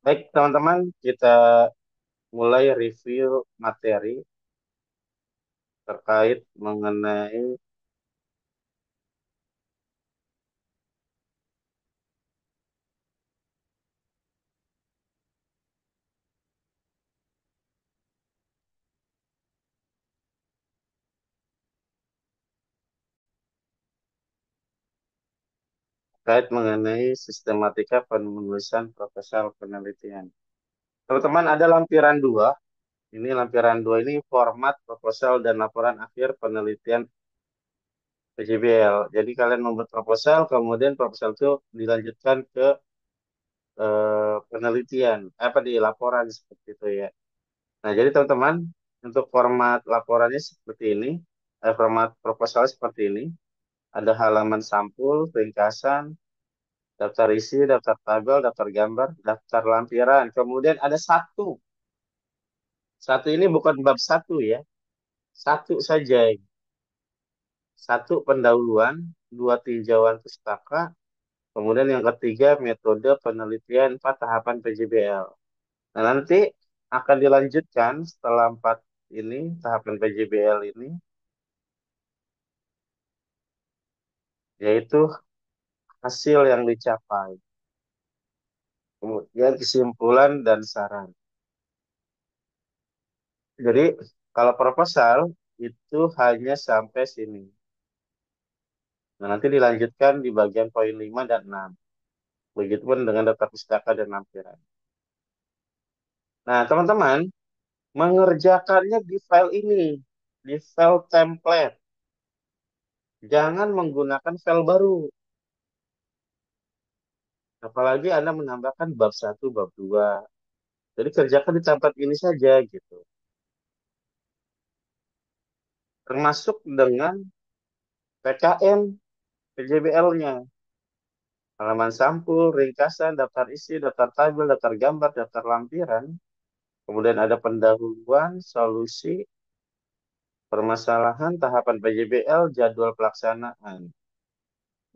Baik, teman-teman, kita mulai review materi terkait mengenai sistematika penulisan proposal penelitian. Teman-teman, ada lampiran 2. Ini lampiran 2 ini format proposal dan laporan akhir penelitian PJBL. Jadi kalian membuat proposal, kemudian proposal itu dilanjutkan ke penelitian, apa di laporan seperti itu ya. Nah, jadi teman-teman, untuk format laporannya seperti ini, format proposal seperti ini. Ada halaman sampul, ringkasan, daftar isi, daftar tabel, daftar gambar, daftar lampiran. Kemudian ada satu. Satu ini bukan bab satu ya. Satu saja. Satu pendahuluan, dua tinjauan pustaka, kemudian yang ketiga metode penelitian 4 tahapan PJBL. Nah, nanti akan dilanjutkan setelah 4 ini, tahapan PJBL ini, yaitu hasil yang dicapai. Kemudian kesimpulan dan saran. Jadi kalau proposal itu hanya sampai sini. Nah, nanti dilanjutkan di bagian poin 5 dan 6. Begitupun dengan daftar pustaka dan lampiran. Nah, teman-teman, mengerjakannya di file ini, di file template. Jangan menggunakan file baru. Apalagi Anda menambahkan bab satu, bab 2. Jadi kerjakan di template ini saja gitu. Termasuk dengan PKM, PJBL-nya. Halaman sampul, ringkasan, daftar isi, daftar tabel, daftar gambar, daftar lampiran. Kemudian ada pendahuluan, solusi, permasalahan, tahapan PJBL, jadwal pelaksanaan.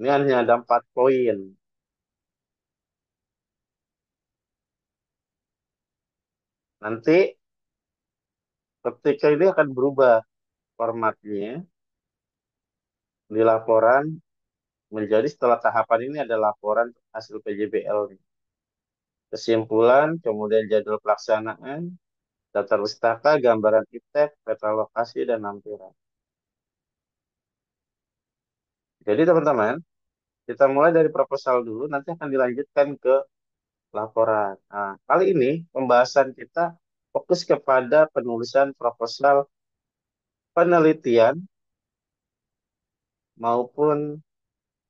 Ini hanya ada 4 poin. Nanti ketika ini akan berubah formatnya di laporan menjadi setelah tahapan ini ada laporan hasil PJBL. Kesimpulan, kemudian jadwal pelaksanaan, daftar pustaka, gambaran iptek, peta lokasi, dan lampiran. Jadi teman-teman, kita mulai dari proposal dulu, nanti akan dilanjutkan ke laporan. Nah, kali ini pembahasan kita fokus kepada penulisan proposal penelitian maupun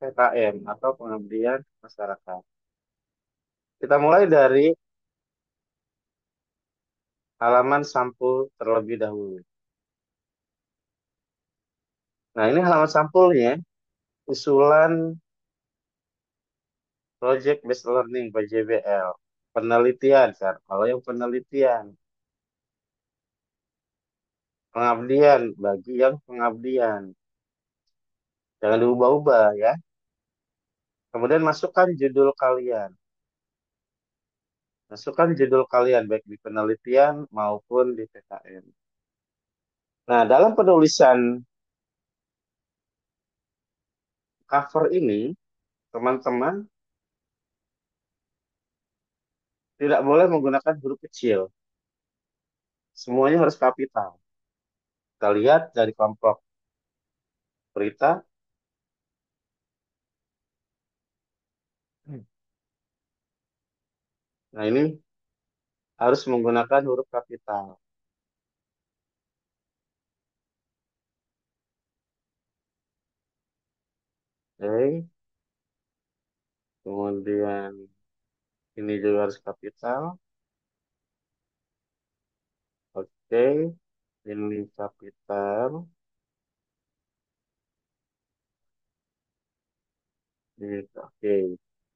PKM atau pengabdian masyarakat. Kita mulai dari halaman sampul terlebih dahulu. Nah, ini halaman sampulnya, usulan Project Based Learning PJBL. Penelitian, kan? Kalau yang penelitian, pengabdian, bagi yang pengabdian. Jangan diubah-ubah ya. Kemudian masukkan judul kalian. Masukkan judul kalian baik di penelitian maupun di PKM. Nah, dalam penulisan cover ini, teman-teman tidak boleh menggunakan huruf kecil. Semuanya harus kapital. Kita lihat dari kelompok berita. Nah, ini harus menggunakan huruf kapital. Oke. Kemudian ini juga harus kapital. Oke. Ini kapital. Ini, oke.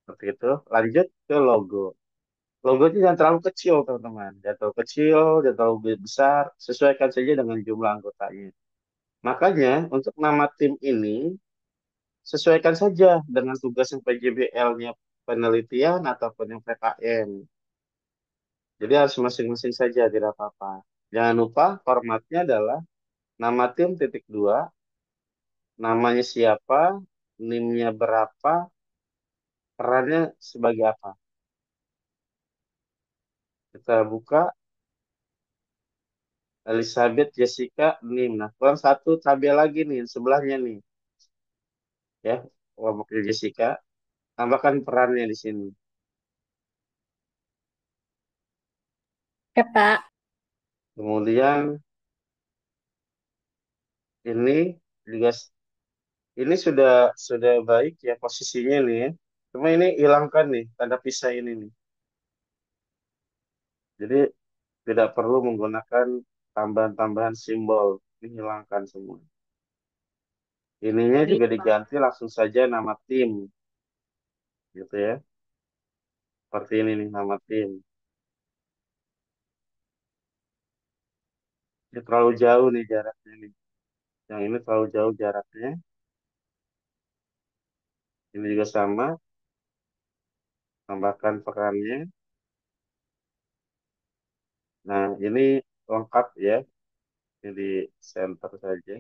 Seperti itu. Lanjut ke logo. Logonya jangan terlalu kecil, teman-teman. Jangan terlalu kecil, jangan terlalu besar. Sesuaikan saja dengan jumlah anggotanya. Makanya, untuk nama tim ini, sesuaikan saja dengan tugas yang PJBL-nya penelitian ataupun yang PKM. Jadi harus masing-masing saja, tidak apa-apa. Jangan lupa formatnya adalah nama tim titik dua, namanya siapa, NIM-nya berapa, perannya sebagai apa. Kita buka Elizabeth Jessica NIM. Nah, kurang satu tabel lagi nih, sebelahnya nih. Ya, kelompok Jessica, tambahkan perannya di sini. Ya, Pak. Kemudian ini juga ini sudah baik ya posisinya nih ya. Cuma ini hilangkan nih tanda pisah ini nih. Jadi tidak perlu menggunakan tambahan-tambahan simbol. Ini hilangkan semua. Ininya Baik, juga Pak. diganti langsung saja nama tim gitu ya. Seperti ini nih nama tim. Ini terlalu jauh nih jaraknya nih. Yang ini terlalu jauh jaraknya. Ini juga sama, tambahkan perannya. Nah, ini lengkap ya. Ini di center saja.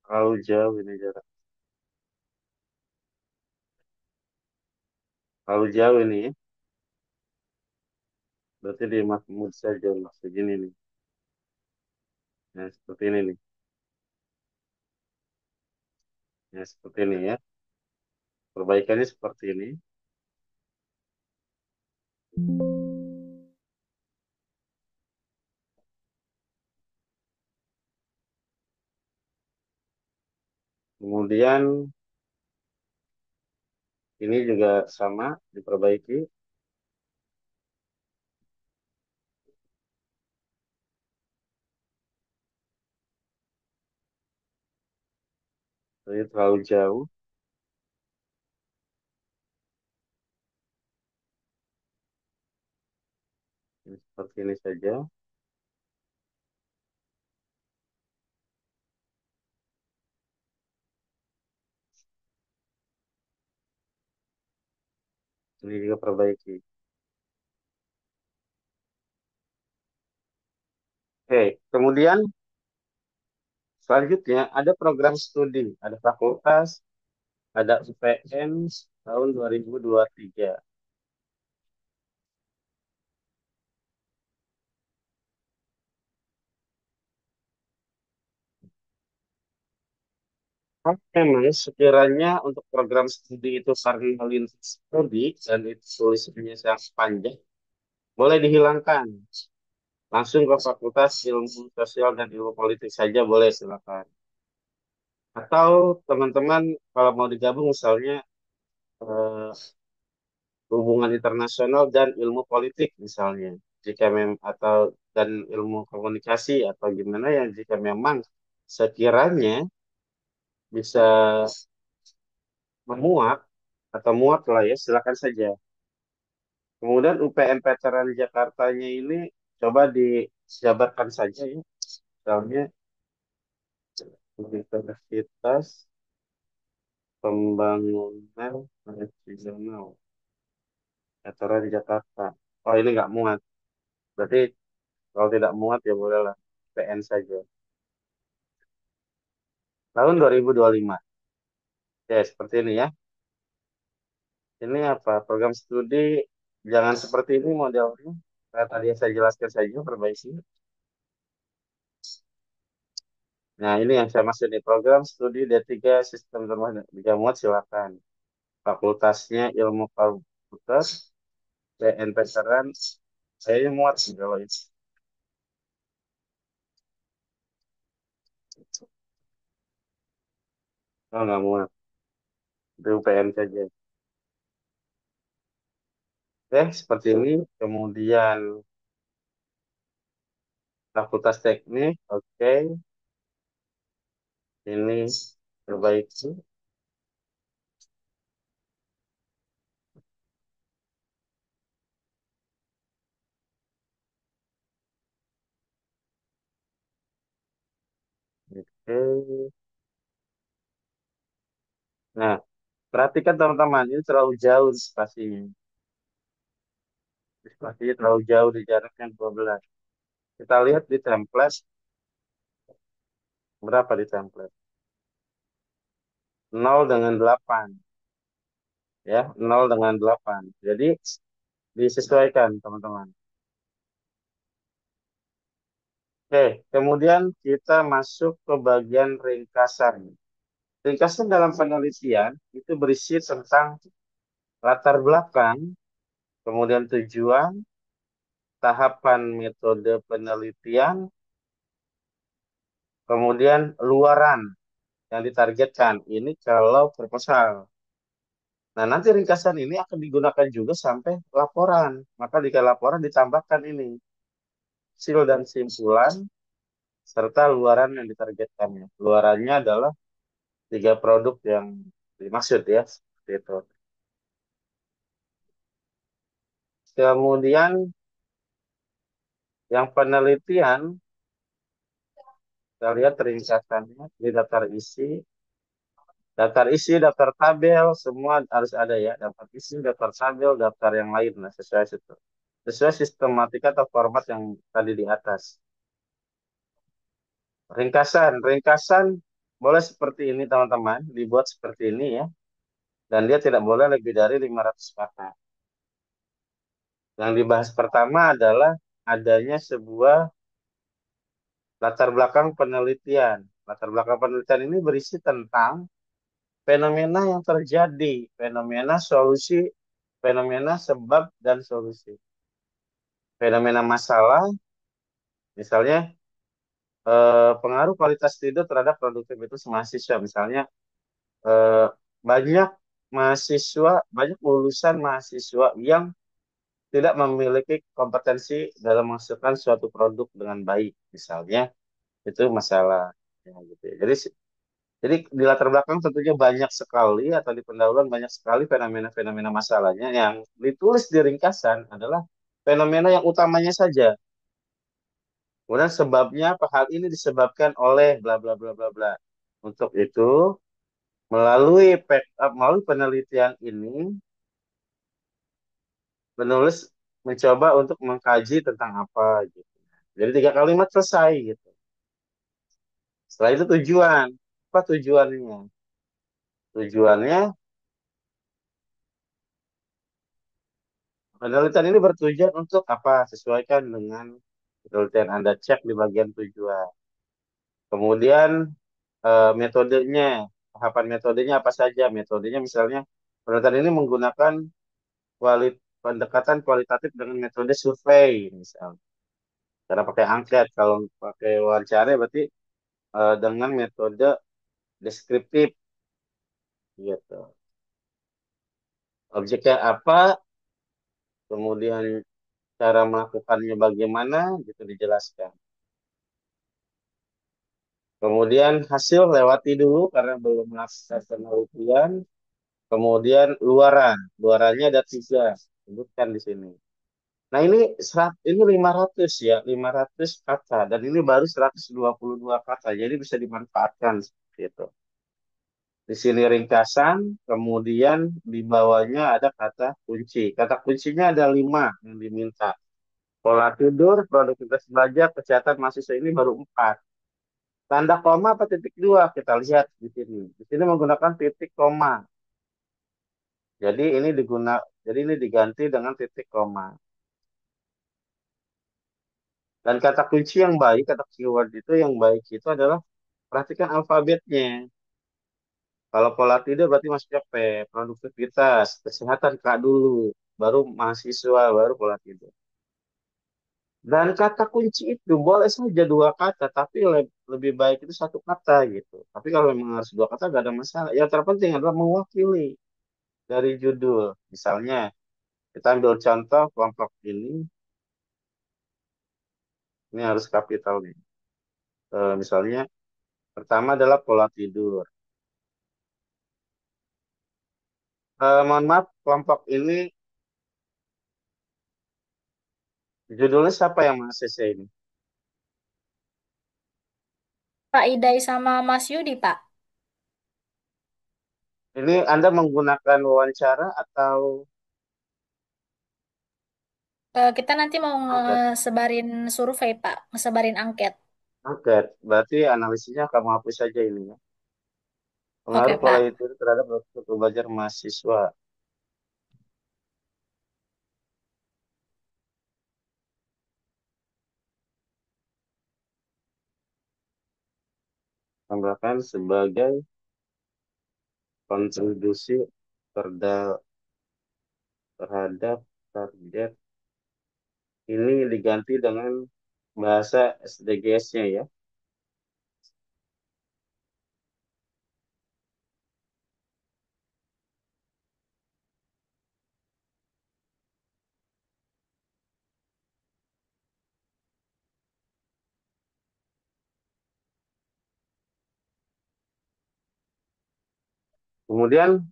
Terlalu jauh ini jarak. Terlalu jauh ini ya. Berarti di Mahmud saja maksud gini nih. Nah, seperti ini nih. Nah, seperti ini ya. Perbaikannya seperti ini. Kemudian ini juga sama diperbaiki. Ini terlalu jauh. Ini seperti ini saja. Ini juga perbaiki. Oke, kemudian selanjutnya ada program studi, ada fakultas, ada UPN tahun 2023. Memang sekiranya untuk program studi itu karena lintas studi dan itu tulisannya sangat panjang, boleh dihilangkan. Langsung ke Fakultas Ilmu Sosial dan Ilmu Politik saja boleh silakan. Atau teman-teman kalau mau digabung misalnya eh, hubungan internasional dan ilmu politik misalnya, jika atau dan ilmu komunikasi atau gimana yang jika memang sekiranya bisa memuat atau muat lah ya silakan saja. Kemudian UPN Veteran Jakartanya ini coba dijabarkan saja ya. Misalnya Universitas Pembangunan Nasional Veteran Jakarta. Oh ini nggak muat. Berarti kalau tidak muat ya bolehlah PN saja. Tahun 2025. Ya seperti ini ya. Ini apa? Program studi jangan seperti ini modelnya. Kayak tadi yang saya jelaskan saja perbaiki. Nah, ini yang saya maksud nih, program studi D3 Sistem Rumah Tiga Muat silakan. Fakultasnya Ilmu Komputer, PN Veteran, saya muat sih kalau ini. Oh, nggak muat. Itu PN saja. Seperti ini. Kemudian Fakultas Teknik, oke. Ini perbaiki. Oke. Nah, perhatikan teman-teman, ini terlalu jauh spasinya. Spasinya terlalu jauh di jaraknya 12. Kita lihat di template, berapa di template? 0 dengan 8. Ya, 0 dengan 8. Jadi, disesuaikan teman-teman. Oke, kemudian kita masuk ke bagian ringkasan. Ringkasan dalam penelitian itu berisi tentang latar belakang, kemudian tujuan, tahapan metode penelitian, kemudian luaran yang ditargetkan. Ini kalau proposal. Nah, nanti ringkasan ini akan digunakan juga sampai laporan. Maka jika laporan ditambahkan ini, hasil dan simpulan, serta luaran yang ditargetkannya. Luarannya adalah 3 produk yang dimaksud ya, seperti itu. Kemudian yang penelitian, kita lihat ringkasannya di daftar tabel, semua harus ada ya. Daftar isi, daftar tabel, daftar yang lain, nah sesuai situ. Sesuai sistematika atau format yang tadi di atas. Ringkasan boleh seperti ini teman-teman, dibuat seperti ini ya. Dan dia tidak boleh lebih dari 500 kata. Yang dibahas pertama adalah adanya sebuah latar belakang penelitian. Latar belakang penelitian ini berisi tentang fenomena yang terjadi, fenomena solusi, fenomena sebab dan solusi. Fenomena masalah, misalnya pengaruh kualitas tidur terhadap produktivitas mahasiswa. Misalnya eh, banyak banyak lulusan mahasiswa yang tidak memiliki kompetensi dalam menghasilkan suatu produk dengan baik, misalnya itu masalah. Ya, gitu ya. Jadi di latar belakang tentunya banyak sekali atau di pendahuluan banyak sekali fenomena-fenomena masalahnya yang ditulis di ringkasan adalah fenomena yang utamanya saja. Kemudian sebabnya apa hal ini disebabkan oleh bla bla bla bla bla. Untuk itu melalui penelitian ini penulis mencoba untuk mengkaji tentang apa gitu. Jadi 3 kalimat selesai gitu. Setelah itu tujuan. Apa tujuannya? Tujuannya penelitian ini bertujuan untuk apa? Sesuaikan dengan penelitian Anda cek di bagian tujuan. Kemudian metodenya, tahapan metodenya apa saja? Metodenya misalnya penelitian ini menggunakan pendekatan kualitatif dengan metode survei misalnya. Cara pakai angket, kalau pakai wawancara berarti dengan metode deskriptif gitu. Objeknya apa, kemudian cara melakukannya bagaimana, gitu dijelaskan. Kemudian hasil lewati dulu karena belum melakukan penelitian. Kemudian luaran, luarannya ada 3, sebutkan di sini. Nah ini 500 ya, 500 kata dan ini baru 122 kata, jadi bisa dimanfaatkan seperti itu. Di sini ringkasan, kemudian di bawahnya ada kata kunci. Kata kuncinya ada 5 yang diminta. Pola tidur, produktivitas belajar, kesehatan mahasiswa ini baru 4. Tanda koma apa titik 2? Kita lihat di sini. Di sini menggunakan titik koma. Jadi jadi ini diganti dengan titik koma. Dan kata kunci yang baik, kata keyword itu yang baik itu adalah perhatikan alfabetnya. Kalau pola tidur berarti masuknya P, produktivitas, kesehatan K dulu, baru mahasiswa, baru pola tidur. Dan kata kunci itu boleh saja 2 kata, tapi lebih baik itu 1 kata gitu. Tapi kalau memang harus 2 kata gak ada masalah. Yang terpenting adalah mewakili dari judul. Misalnya kita ambil contoh kelompok ini harus kapital nih. Misalnya pertama adalah pola tidur. Mohon maaf, kelompok ini judulnya siapa yang meng-ACC ini? Pak Idai sama Mas Yudi, Pak. Ini Anda menggunakan wawancara atau Kita nanti mau angket? ngesebarin survei, Pak. Ngesebarin angket. Angket. Berarti analisisnya kamu hapus saja ini ya. Oke, Pengaruh pola Pak. itu terhadap waktu belajar mahasiswa. Tambahkan sebagai kontribusi terhadap target. Ini diganti dengan bahasa SDGs-nya ya. Kemudian,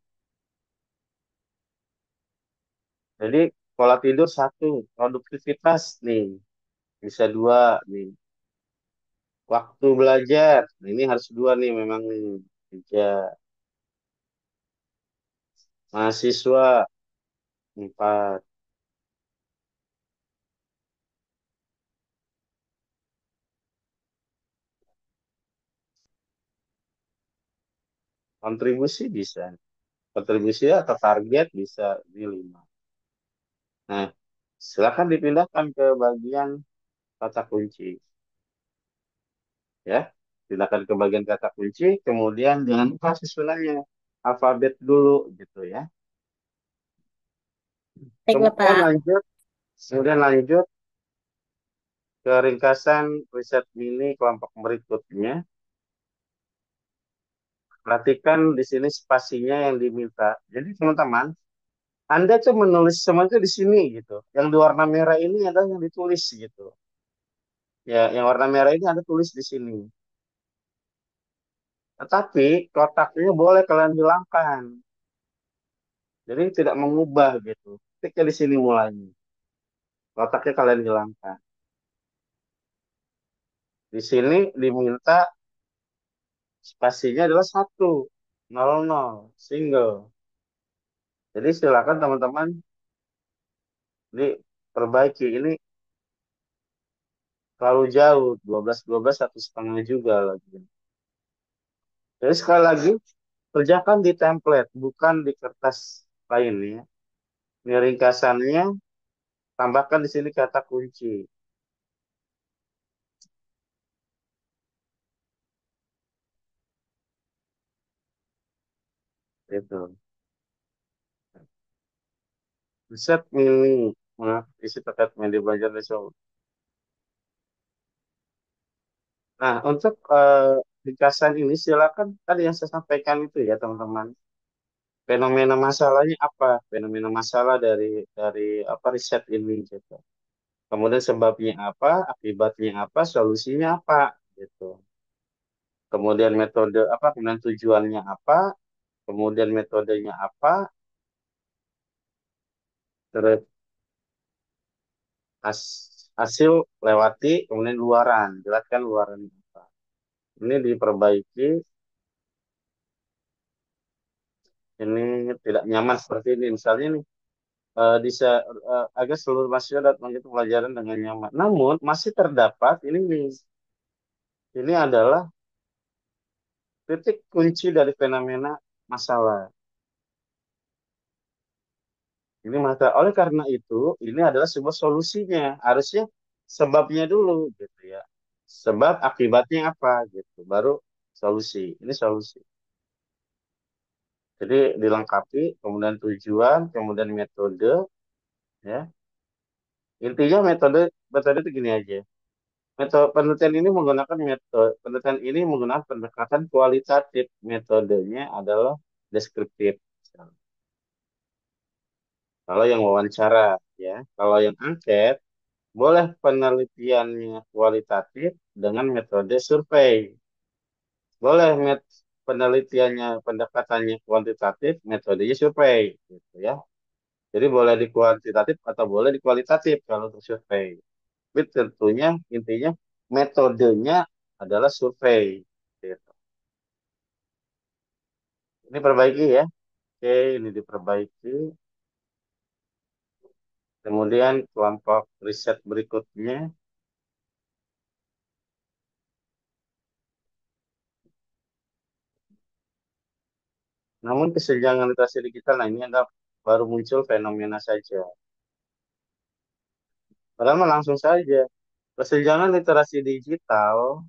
jadi pola tidur satu, produktivitas nih, bisa dua nih. Waktu belajar, nah, ini harus dua nih memang nih. Tiga, mahasiswa, empat, kontribusi bisa. Kontribusi atau target bisa di lima. Nah, silakan dipindahkan ke bagian kata kunci. Ya, silakan ke bagian kata kunci, kemudian jangan lupa susunannya. Alfabet dulu gitu ya. Baiklah, Kemudian Pak. lanjut, kemudian lanjut ke ringkasan riset mini kelompok berikutnya. Perhatikan di sini spasinya yang diminta. Jadi teman-teman, Anda tuh menulis semua itu di sini gitu. Yang di warna merah ini adalah yang ditulis gitu. Ya, yang warna merah ini Anda tulis di sini. Tetapi kotaknya boleh kalian hilangkan. Jadi tidak mengubah gitu. Ketika di sini mulainya. Kotaknya kalian hilangkan. Di sini diminta spasinya adalah satu, nol nol, single. Jadi silakan teman-teman diperbaiki. Ini terlalu jauh, 12 satu setengah juga lagi. Jadi sekali lagi, kerjakan di template, bukan di kertas lain ya. Ini ringkasannya, tambahkan di sini kata kunci. Itu. Riset mini, isi terkait media belajar nasional. Nah, untuk ringkasan ini silakan tadi yang saya sampaikan itu ya teman-teman. Fenomena masalahnya apa? Fenomena masalah dari apa riset ini gitu. Kemudian sebabnya apa, akibatnya apa, solusinya apa gitu. Kemudian metode apa, kemudian tujuannya apa, kemudian metodenya apa, terus hasil lewati, kemudian luaran, jelaskan luaran apa. Ini diperbaiki, ini tidak nyaman seperti ini. Misalnya nih, agar seluruh mahasiswa dapat mengikuti pelajaran dengan nyaman. Namun masih terdapat ini adalah titik kunci dari fenomena masalah. Ini masalah. Oleh karena itu, ini adalah sebuah solusinya. Harusnya sebabnya dulu gitu ya. Sebab akibatnya apa gitu. Baru solusi. Ini solusi. Jadi dilengkapi, kemudian tujuan, kemudian metode, ya. Intinya metode metode itu gini aja. Metode penelitian ini menggunakan metode penelitian ini menggunakan pendekatan kualitatif. Metodenya adalah deskriptif. Kalau yang wawancara, ya. Kalau yang angket, boleh penelitiannya kualitatif dengan metode survei. Boleh penelitiannya pendekatannya kuantitatif, metodenya survei, gitu ya. Jadi boleh di kuantitatif atau boleh di kualitatif kalau untuk survei. Tapi tentunya intinya metodenya adalah survei. Gitu. Ini perbaiki ya. Oke, ini diperbaiki. Kemudian kelompok riset berikutnya. Namun kesenjangan literasi digital, nah ini adalah baru muncul fenomena saja. Padahal mah langsung saja. Kesenjangan literasi digital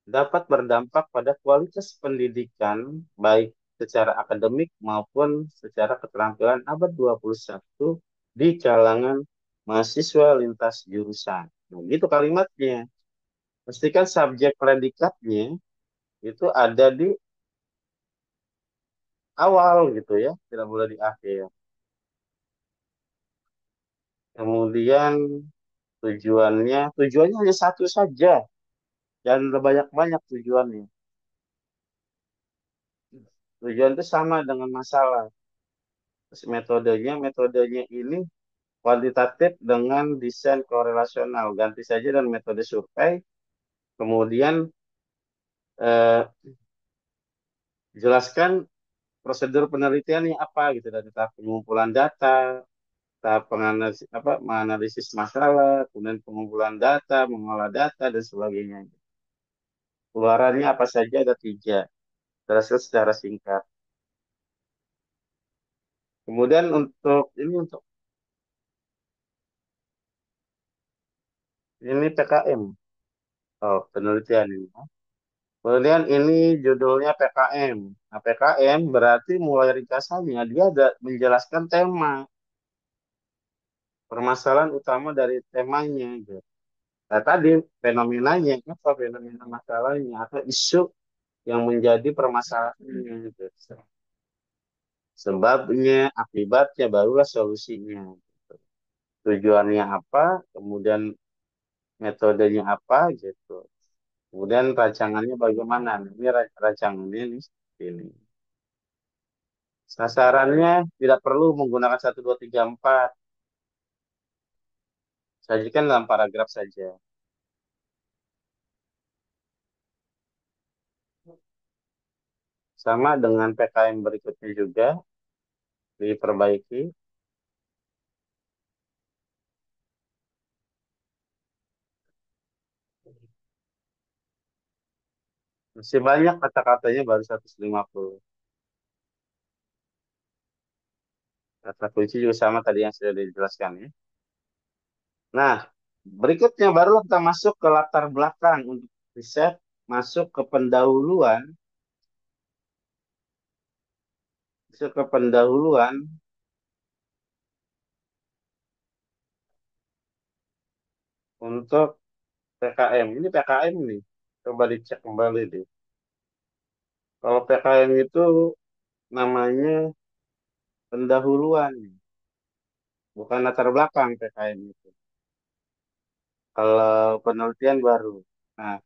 dapat berdampak pada kualitas pendidikan, baik secara akademik maupun secara keterampilan abad 21 di kalangan mahasiswa lintas jurusan. Nah, gitu kalimatnya. Pastikan subjek predikatnya itu ada di awal gitu ya, tidak boleh di akhir. Kemudian tujuannya hanya satu saja, jangan banyak-banyak tujuannya. Tujuan itu sama dengan masalah. Terus metodenya ini kuantitatif dengan desain korelasional. Ganti saja dengan metode survei. Kemudian eh, jelaskan prosedur penelitiannya apa gitu dari tahap pengumpulan data, tahap penganalisis apa menganalisis masalah, kemudian pengumpulan data, mengolah data dan sebagainya. Keluarannya apa saja ada tiga. Jelaskan secara singkat. Kemudian untuk ini PKM. Oh, penelitian ini. Kemudian ini judulnya PKM. Nah, PKM berarti mulai ringkasannya dia ada menjelaskan tema, permasalahan utama dari temanya gitu. Nah, tadi fenomenanya apa fenomena masalahnya atau isu yang menjadi permasalahannya gitu. Sebabnya, akibatnya, barulah solusinya. Tujuannya apa, kemudian metodenya apa gitu. Kemudian rancangannya bagaimana. Nah, ini rancangannya ini seperti ini. Sasarannya tidak perlu menggunakan 1, 2, 3, 4. Sajikan dalam paragraf saja. Sama dengan PKM berikutnya juga diperbaiki. Masih banyak kata-katanya baru 150. Kata kunci juga sama tadi yang sudah dijelaskan ya. Nah, berikutnya barulah kita masuk ke latar belakang untuk riset, masuk ke pendahuluan, masuk ke pendahuluan untuk PKM. Ini PKM nih. Coba dicek kembali deh. Kalau PKM itu namanya pendahuluan, bukan latar belakang PKM itu. Kalau penelitian baru. Nah,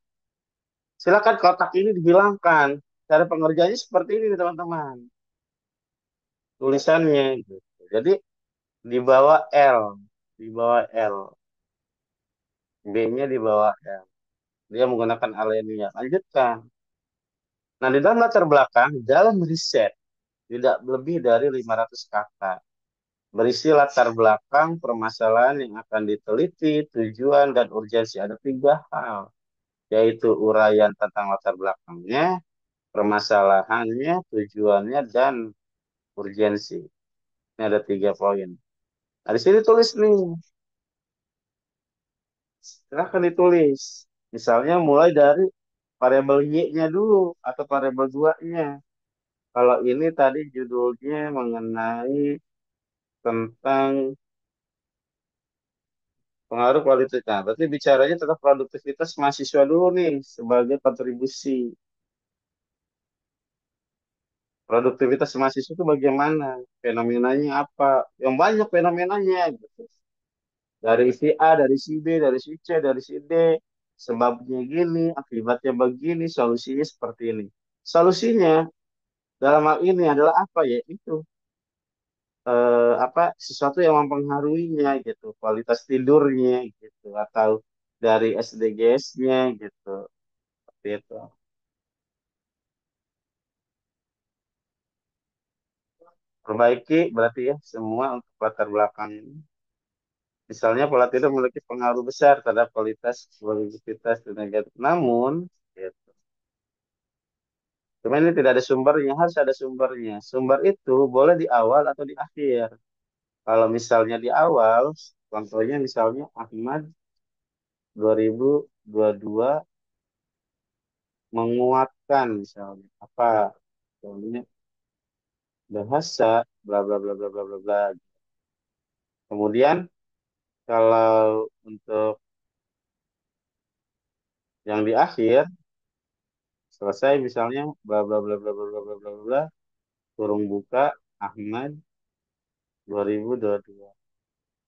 silakan kotak ini dihilangkan. Cara pengerjaannya seperti ini teman-teman. Tulisannya gitu. Jadi di bawah L, di bawah L, B-nya di bawah L. Dia menggunakan alinea. Lanjutkan. Nah, di dalam latar belakang, dalam riset tidak lebih dari 500 kata. Berisi latar belakang permasalahan yang akan diteliti, tujuan, dan urgensi. Ada tiga hal, yaitu uraian tentang latar belakangnya, permasalahannya, tujuannya, dan urgensi. Ini ada 3 poin. Nah, di sini tulis nih, silahkan ditulis. Misalnya mulai dari variabel Y-nya dulu, atau variabel 2-nya. Kalau ini tadi judulnya mengenai tentang pengaruh kualitas. Nah, berarti bicaranya tentang produktivitas mahasiswa dulu nih sebagai kontribusi. Produktivitas mahasiswa itu bagaimana? Fenomenanya apa? Yang banyak fenomenanya gitu. Dari si A, dari si B, dari si C, dari si D. Sebabnya gini, akibatnya begini, solusinya seperti ini. Solusinya dalam hal ini adalah apa ya? Itu apa sesuatu yang mempengaruhinya gitu, kualitas tidurnya gitu, atau dari SDGs-nya gitu. Seperti itu. Perbaiki berarti ya semua untuk latar belakang ini. Misalnya pola tidur memiliki pengaruh besar terhadap kualitas produktivitas tenaga. Namun, gitu. Cuma ini tidak ada sumbernya, harus ada sumbernya. Sumber itu boleh di awal atau di akhir. Kalau misalnya di awal, contohnya misalnya Ahmad 2022 menguatkan misalnya apa? Misalnya bahasa bla bla bla bla bla bla bla. Kemudian kalau untuk yang di akhir selesai misalnya bla bla bla bla bla bla bla bla bla kurung buka Ahmad 2022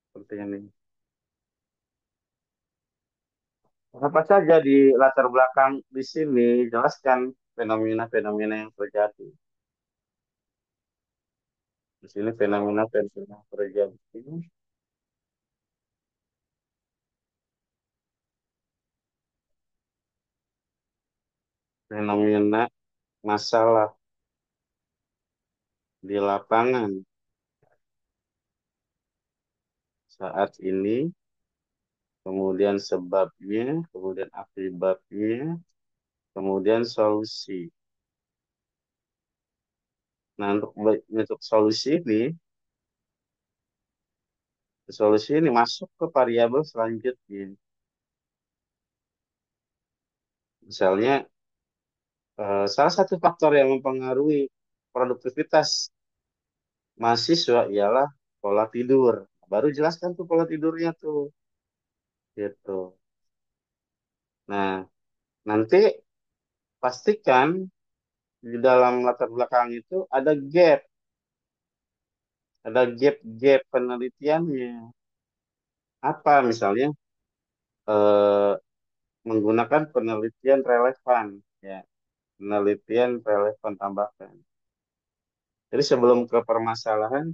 seperti ini. Apa saja di latar belakang di sini jelaskan fenomena-fenomena yang terjadi. Di sini fenomena-fenomena yang terjadi. Fenomena masalah di lapangan saat ini, kemudian sebabnya, kemudian akibatnya, kemudian solusi. Nah, untuk solusi ini masuk ke variabel selanjutnya. Misalnya, salah satu faktor yang mempengaruhi produktivitas mahasiswa ialah pola tidur. Baru jelaskan tuh pola tidurnya tuh, gitu. Nah, nanti pastikan di dalam latar belakang itu ada gap penelitiannya. Apa misalnya eh, menggunakan penelitian relevan, ya, penelitian relevan tambahkan. Jadi sebelum ke permasalahan,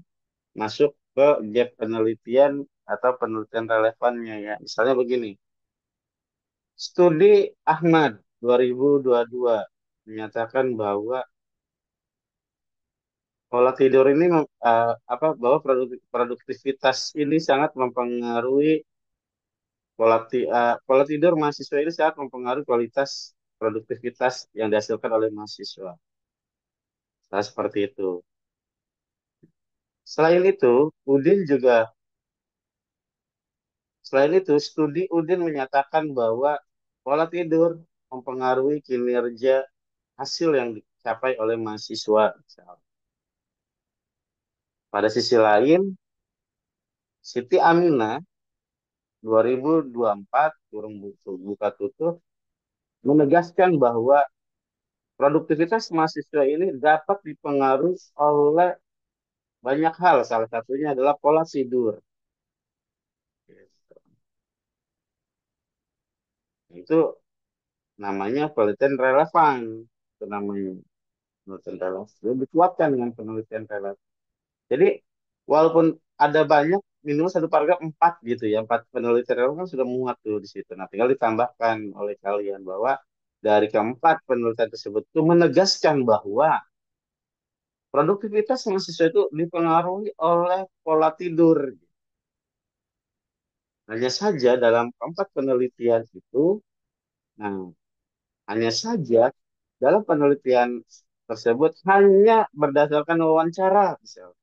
masuk ke gap penelitian atau penelitian relevannya ya. Misalnya begini, studi Ahmad 2022 menyatakan bahwa pola tidur ini bahwa produktivitas ini sangat mempengaruhi pola tidur mahasiswa ini sangat mempengaruhi kualitas produktivitas yang dihasilkan oleh mahasiswa. Nah, seperti itu. Selain itu, Udin juga Selain itu, studi Udin menyatakan bahwa pola tidur mempengaruhi kinerja hasil yang dicapai oleh mahasiswa. Pada sisi lain, Siti Aminah 2024 kurung buka tutup menegaskan bahwa produktivitas mahasiswa ini dapat dipengaruhi oleh banyak hal. Salah satunya adalah pola tidur. Itu namanya penelitian relevan. Itu namanya penelitian relevan. Itu dikuatkan dengan penelitian relevan. Jadi walaupun ada banyak minimal satu paragraf empat gitu ya, empat penelitian relevan kan sudah muat tuh di situ. Nah, tinggal ditambahkan oleh kalian bahwa dari keempat penelitian tersebut itu menegaskan bahwa produktivitas mahasiswa itu dipengaruhi oleh pola tidur. Hanya saja dalam keempat penelitian itu, nah hanya saja dalam penelitian tersebut hanya berdasarkan wawancara, misalnya.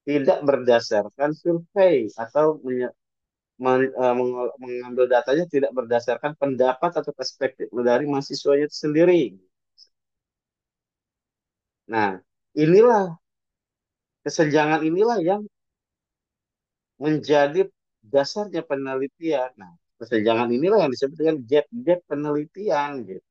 Tidak berdasarkan survei atau mengambil datanya tidak berdasarkan pendapat atau perspektif dari mahasiswanya itu sendiri. Nah, inilah kesenjangan inilah yang menjadi dasarnya penelitian. Nah, kesenjangan inilah yang disebut dengan gap penelitian gitu.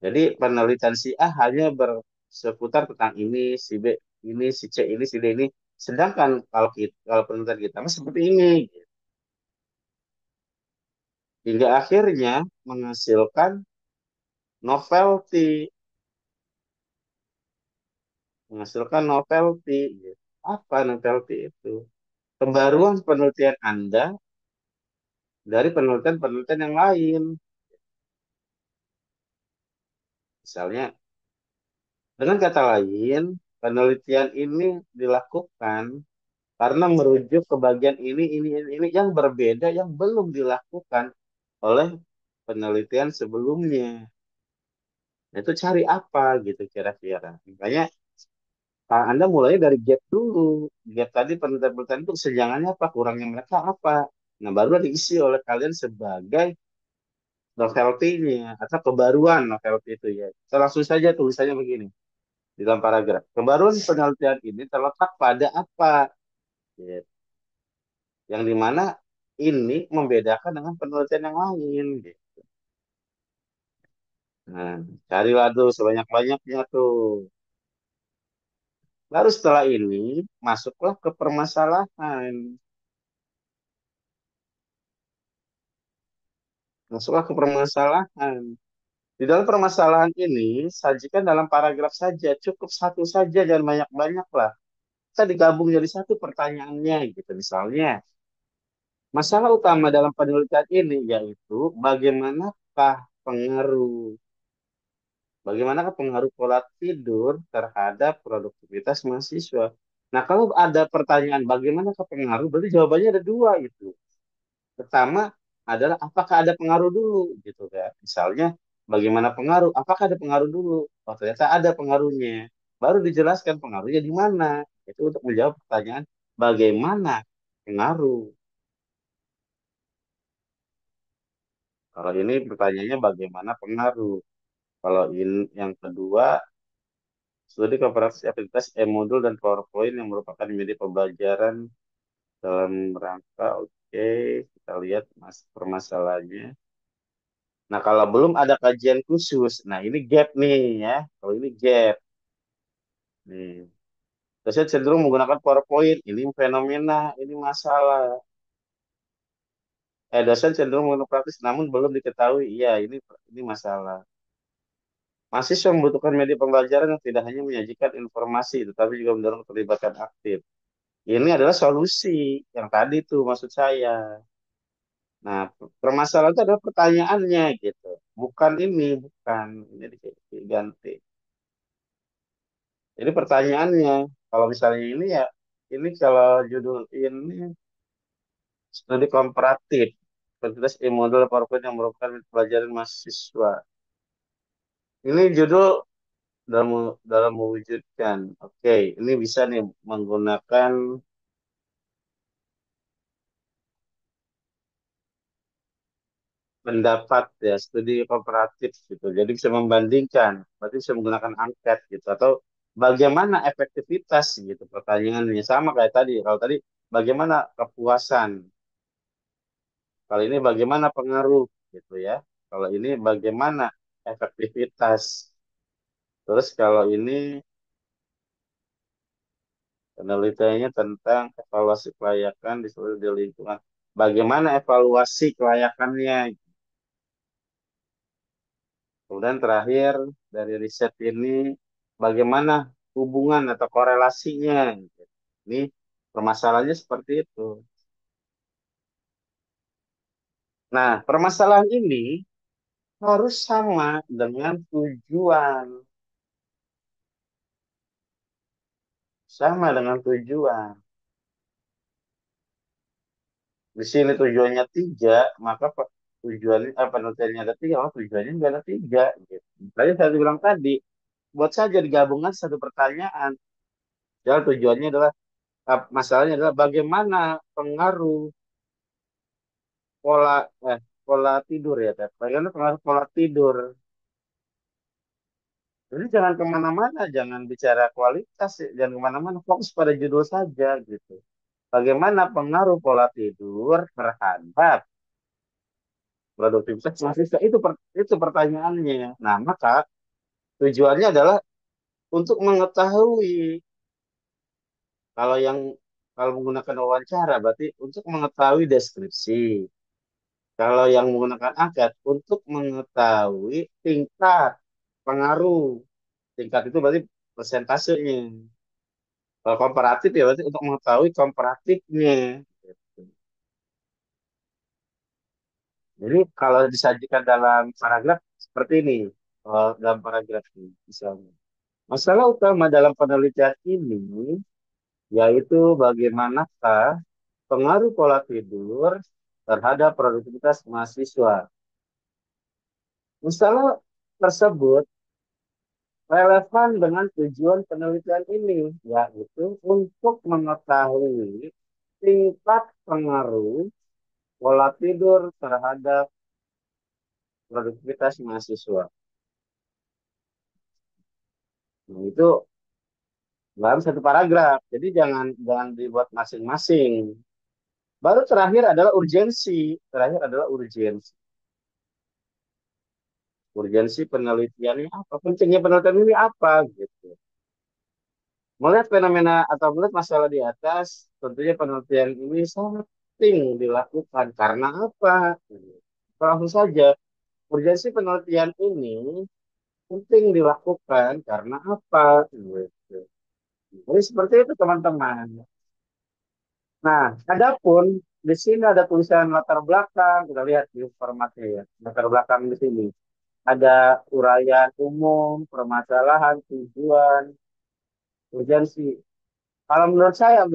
Jadi penelitian si A hanya berseputar tentang ini, si B ini, si C ini, si D ini. Sedangkan kalau penelitian kita seperti ini, gitu. Hingga akhirnya menghasilkan novelty, menghasilkan novelty. Gitu. Apa novelty itu? Pembaruan penelitian Anda dari penelitian-penelitian yang lain. Misalnya, dengan kata lain, penelitian ini dilakukan karena merujuk ke bagian ini yang berbeda yang belum dilakukan oleh penelitian sebelumnya. Nah, itu cari apa gitu kira-kira. Makanya Anda mulai dari gap dulu. Gap tadi penelitian-penelitian itu kesenjangannya apa, kurangnya mereka apa. Nah, baru diisi oleh kalian sebagai novelty-nya atau kebaruan novelty itu ya. Kita langsung saja tulisannya begini di dalam paragraf. Kebaruan penelitian ini terletak pada apa? Gitu. Yang dimana ini membedakan dengan penelitian yang lain. Gitu. Nah, carilah tuh sebanyak-banyaknya tuh. Baru setelah ini masuklah ke permasalahan. Masuklah ke permasalahan. Di dalam permasalahan ini, sajikan dalam paragraf saja. Cukup satu saja, jangan banyak-banyak lah. Kita digabung jadi satu pertanyaannya gitu. Misalnya, masalah utama dalam penelitian ini yaitu pengaruh bagaimanakah pengaruh pola tidur terhadap produktivitas mahasiswa. Nah, kalau ada pertanyaan bagaimanakah pengaruh, berarti jawabannya ada dua itu. Pertama adalah apakah ada pengaruh dulu gitu kan. Misalnya bagaimana pengaruh? Apakah ada pengaruh dulu? Oh, ternyata ada pengaruhnya. Baru dijelaskan pengaruhnya di mana. Itu untuk menjawab pertanyaan bagaimana pengaruh. Kalau ini pertanyaannya bagaimana pengaruh. Kalau ini yang kedua, studi komparasi aktivitas e-modul dan PowerPoint yang merupakan media pembelajaran dalam rangka, oke, kita lihat permasalahannya. Nah, kalau belum ada kajian khusus, nah ini gap nih ya. Kalau ini gap nih. Dosen cenderung menggunakan PowerPoint, ini fenomena, ini masalah. Dosen cenderung menggunakan praktis, namun belum diketahui. Iya, ini masalah. Mahasiswa membutuhkan media pembelajaran yang tidak hanya menyajikan informasi, tetapi juga mendorong keterlibatan aktif. Ini adalah solusi yang tadi tuh maksud saya. Nah, permasalahan itu adalah pertanyaannya gitu. Bukan ini, bukan ini diganti. Jadi pertanyaannya, kalau misalnya ini ya, ini kalau judul ini studi komparatif, kuantitas e-model PowerPoint yang merupakan pelajaran mahasiswa. Ini judul dalam mewujudkan. Oke, ini bisa nih menggunakan pendapat ya, studi komparatif gitu. Jadi bisa membandingkan, berarti bisa menggunakan angket gitu. Atau bagaimana efektivitas gitu pertanyaannya. Sama kayak tadi, kalau tadi bagaimana kepuasan. Kalau ini bagaimana pengaruh gitu ya. Kalau ini bagaimana efektivitas. Terus kalau ini penelitiannya tentang evaluasi kelayakan di seluruh di lingkungan. Bagaimana evaluasi kelayakannya. Kemudian terakhir dari riset ini bagaimana hubungan atau korelasinya. Ini permasalahannya seperti itu. Nah, permasalahan ini harus sama dengan tujuan. Sama dengan tujuan. Di sini tujuannya tiga, maka tujuannya penelitiannya ada tiga, oh tujuannya juga ada tiga. Gitu. Tadi saya bilang tadi, buat saja digabungkan satu pertanyaan. Jadi tujuannya adalah masalahnya adalah bagaimana pengaruh pola pola tidur ya, Teh. Bagaimana pengaruh pola tidur. Jadi jangan kemana-mana, jangan bicara kualitas, ya. Jangan kemana-mana, fokus pada judul saja gitu. Bagaimana pengaruh pola tidur terhadap produktivitas mahasiswa itu pertanyaannya. Nah, maka tujuannya adalah untuk mengetahui kalau yang kalau menggunakan wawancara berarti untuk mengetahui deskripsi. Kalau yang menggunakan angket untuk mengetahui tingkat pengaruh. Tingkat itu berarti persentasenya. Kalau komparatif ya berarti untuk mengetahui komparatifnya. Gitu. Jadi kalau disajikan dalam paragraf seperti ini. Dalam paragraf ini misalnya. Masalah utama dalam penelitian ini yaitu bagaimanakah pengaruh pola tidur terhadap produktivitas mahasiswa. Masalah tersebut relevan dengan tujuan penelitian ini, yaitu untuk mengetahui tingkat pengaruh pola tidur terhadap produktivitas mahasiswa. Nah, itu dalam satu paragraf. Jadi jangan jangan dibuat masing-masing. Baru terakhir adalah urgensi. Terakhir adalah urgensi. Urgensi penelitiannya apa? Pentingnya penelitian ini apa gitu. Melihat fenomena atau melihat masalah di atas, tentunya penelitian ini sangat penting dilakukan. Karena apa? Langsung saja, urgensi penelitian ini penting dilakukan karena apa? Gitu. Jadi seperti itu teman-teman. Nah, adapun di sini ada tulisan latar belakang, kita lihat di formatnya ya. Latar belakang di sini ada uraian umum, permasalahan, tujuan, urgensi. Kalau menurut saya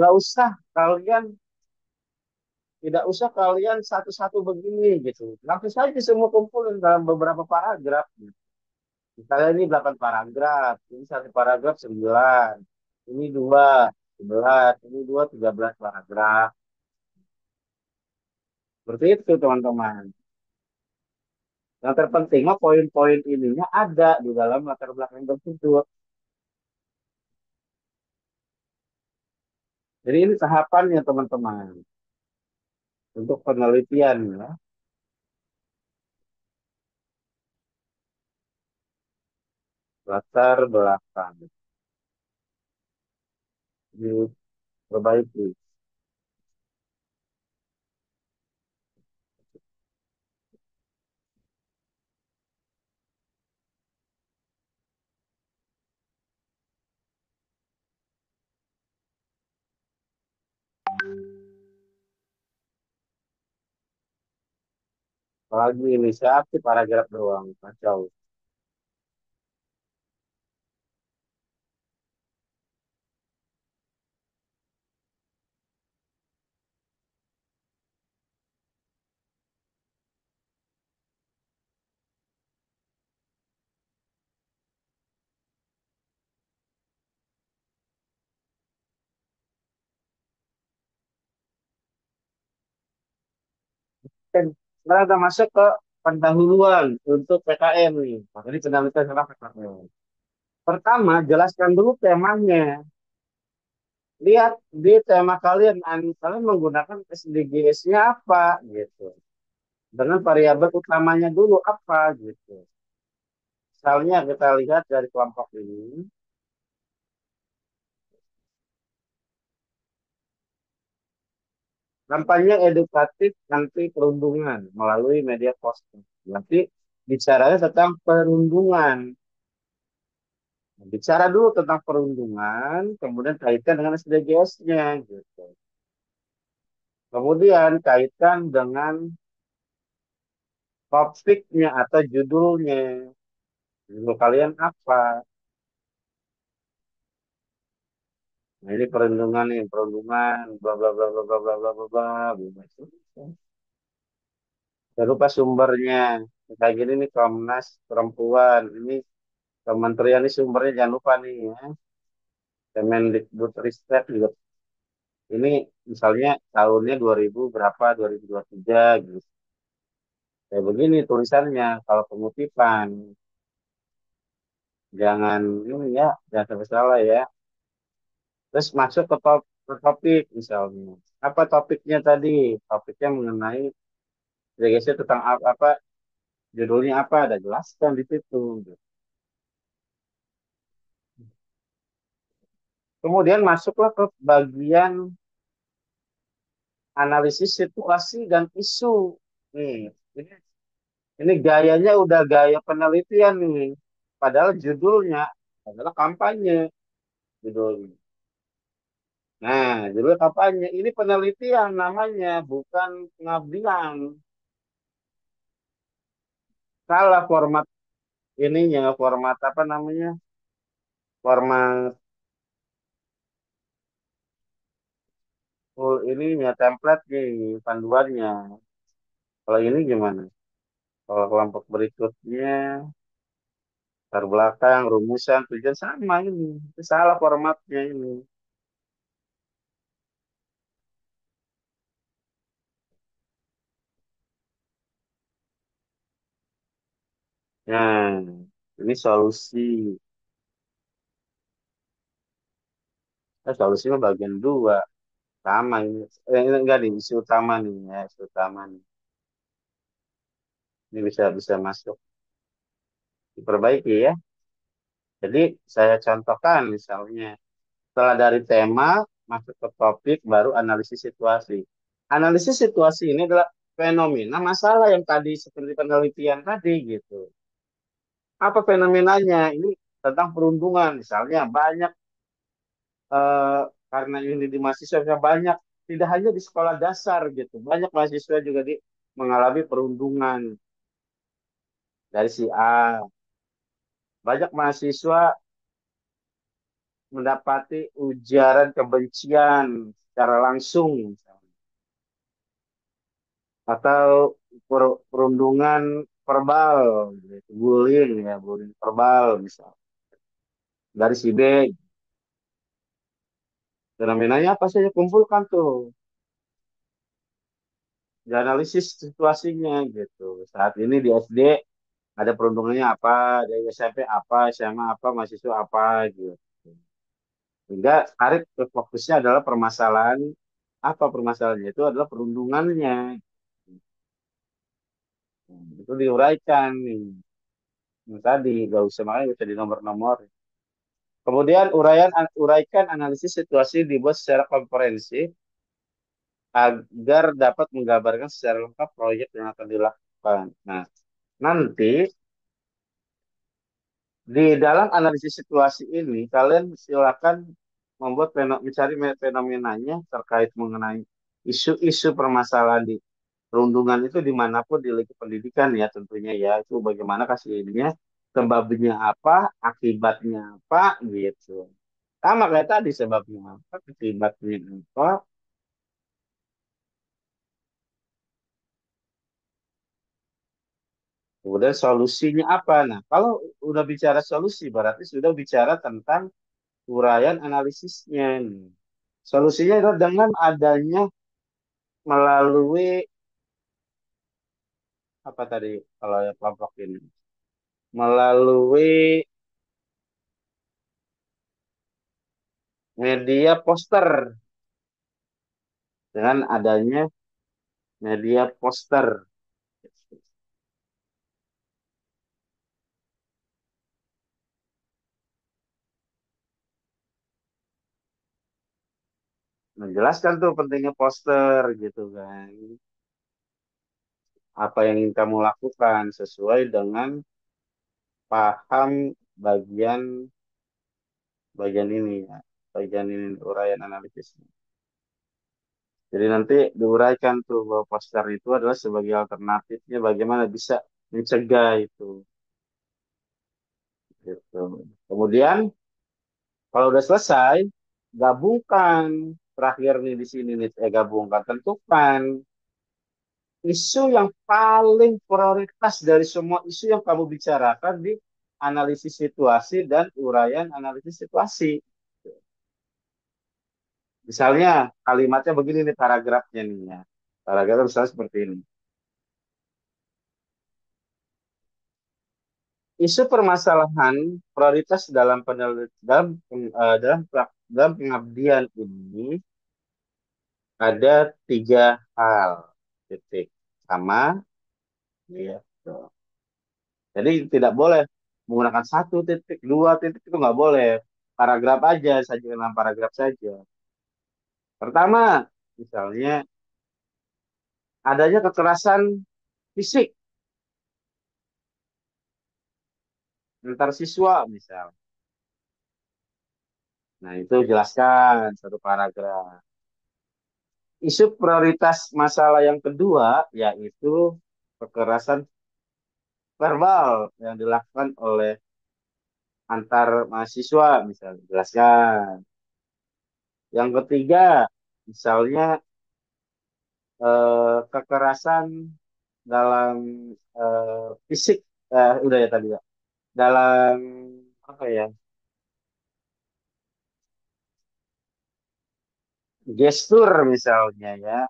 tidak usah kalian satu-satu begini gitu. Langsung saja semua kumpulin dalam beberapa paragraf. Misalnya ini 8 paragraf, ini satu paragraf 9, ini dua 11, ini dua 13 paragraf. Seperti itu teman-teman. Yang terpenting mah poin-poin ininya ada di dalam latar belakang tersebut. Jadi ini tahapannya teman-teman untuk penelitian ya, latar belakang diperbaiki. Apalagi ini siapa paragraf doang, kacau. Dan sekarang kita masuk ke pendahuluan untuk PKM nih. Nah, ini penelitian tentang PKM. Pertama, jelaskan dulu temanya. Lihat di tema kalian, kalian menggunakan SDGs-nya apa gitu. Dengan variabel utamanya dulu apa gitu. Misalnya kita lihat dari kelompok ini, kampanye edukatif anti perundungan melalui media sosial. Nanti bicaranya tentang perundungan. Bicara dulu tentang perundungan, kemudian kaitkan dengan SDGs-nya gitu. Kemudian kaitkan dengan topiknya atau judulnya. Judul kalian apa? Nah, ini perundungan nih, perundungan, bla bla bla bla bla bla bla bla bla. Bla. Jangan lupa sumbernya. Kayak gini nih Komnas Perempuan. Ini kementerian ini sumbernya jangan lupa nih ya. Kemendikbudristek juga. Ini misalnya tahunnya 2000 berapa, 2023 gitu. Kayak begini tulisannya kalau pengutipan. Jangan ini ya, jangan sampai salah ya. Terus masuk ke topik misalnya. Apa topiknya tadi? Topiknya mengenai JGC tentang apa, judulnya apa, ada jelaskan di situ. Kemudian masuklah ke bagian analisis situasi dan isu. Nih, ini, ini gayanya udah gaya penelitian nih. Padahal judulnya adalah kampanye judulnya. Nah, judul kampanye ini penelitian namanya, bukan pengabdian. Salah format ininya, format apa namanya? format full ininya template nih panduannya. Kalau ini gimana? Kalau kelompok berikutnya latar belakang, rumusan, tujuan sama ini. Itu salah formatnya ini. Nah, ini solusi. Solusinya bagian dua. Sama ini. Ini enggak nih, isi utama nih ya, isi utama nih. Ini bisa bisa masuk diperbaiki ya. Jadi saya contohkan misalnya setelah dari tema masuk ke topik baru analisis situasi. Analisis situasi ini adalah fenomena masalah yang tadi seperti penelitian tadi gitu. Apa fenomenanya? Ini tentang perundungan misalnya banyak eh, karena ini di mahasiswa banyak tidak hanya di sekolah dasar gitu. Banyak mahasiswa juga mengalami perundungan dari si A. Banyak mahasiswa mendapati ujaran kebencian secara langsung misalnya. Atau perundungan verbal, gitu. Bullying ya, bullying verbal misalnya dari si B. Fenomenanya apa saja kumpulkan tuh, dianalisis situasinya gitu. Saat ini di SD ada perundungannya apa, di SMP apa, SMA apa, mahasiswa apa gitu. Sehingga tarik ke fokusnya adalah permasalahan apa permasalahannya itu adalah perundungannya. Itu diuraikan nih. Yang tadi gak usah makanya bisa di nomor-nomor. Kemudian uraikan analisis situasi dibuat secara komprehensif agar dapat menggambarkan secara lengkap proyek yang akan dilakukan. Nah, nanti di dalam analisis situasi ini kalian silakan mencari fenomenanya terkait mengenai isu-isu permasalahan di perundungan itu dimanapun di lingkup pendidikan ya tentunya ya itu bagaimana kasih ininya sebabnya apa akibatnya apa gitu sama kayak tadi sebabnya apa akibatnya apa kemudian solusinya apa. Nah kalau udah bicara solusi berarti sudah bicara tentang uraian analisisnya nih. Solusinya adalah dengan adanya melalui apa tadi kalau ya kelompok ini melalui media poster dengan adanya media poster menjelaskan tuh pentingnya poster gitu kan apa yang ingin kamu lakukan sesuai dengan paham bagian bagian ini ya bagian ini uraian analisisnya jadi nanti diuraikan tuh bahwa poster itu adalah sebagai alternatifnya bagaimana bisa mencegah itu gitu. Kemudian kalau udah selesai gabungkan terakhir nih di sini nih gabungkan tentukan isu yang paling prioritas dari semua isu yang kamu bicarakan di analisis situasi dan uraian analisis situasi. Misalnya kalimatnya begini nih paragrafnya nih ya. Paragrafnya misalnya seperti ini. Isu permasalahan prioritas dalam dalam pengabdian ini ada tiga hal. Titik. Sama, ya. Jadi tidak boleh menggunakan satu titik, dua titik itu nggak boleh. Paragraf aja, saja dalam paragraf saja. Pertama, misalnya adanya kekerasan fisik antar siswa, misal. Nah, itu jelaskan satu paragraf. Isu prioritas masalah yang kedua yaitu kekerasan verbal yang dilakukan oleh antar mahasiswa misalnya jelaskan. Yang ketiga, misalnya kekerasan dalam fisik, udah ya tadi ya, dalam apa ya, gestur misalnya ya,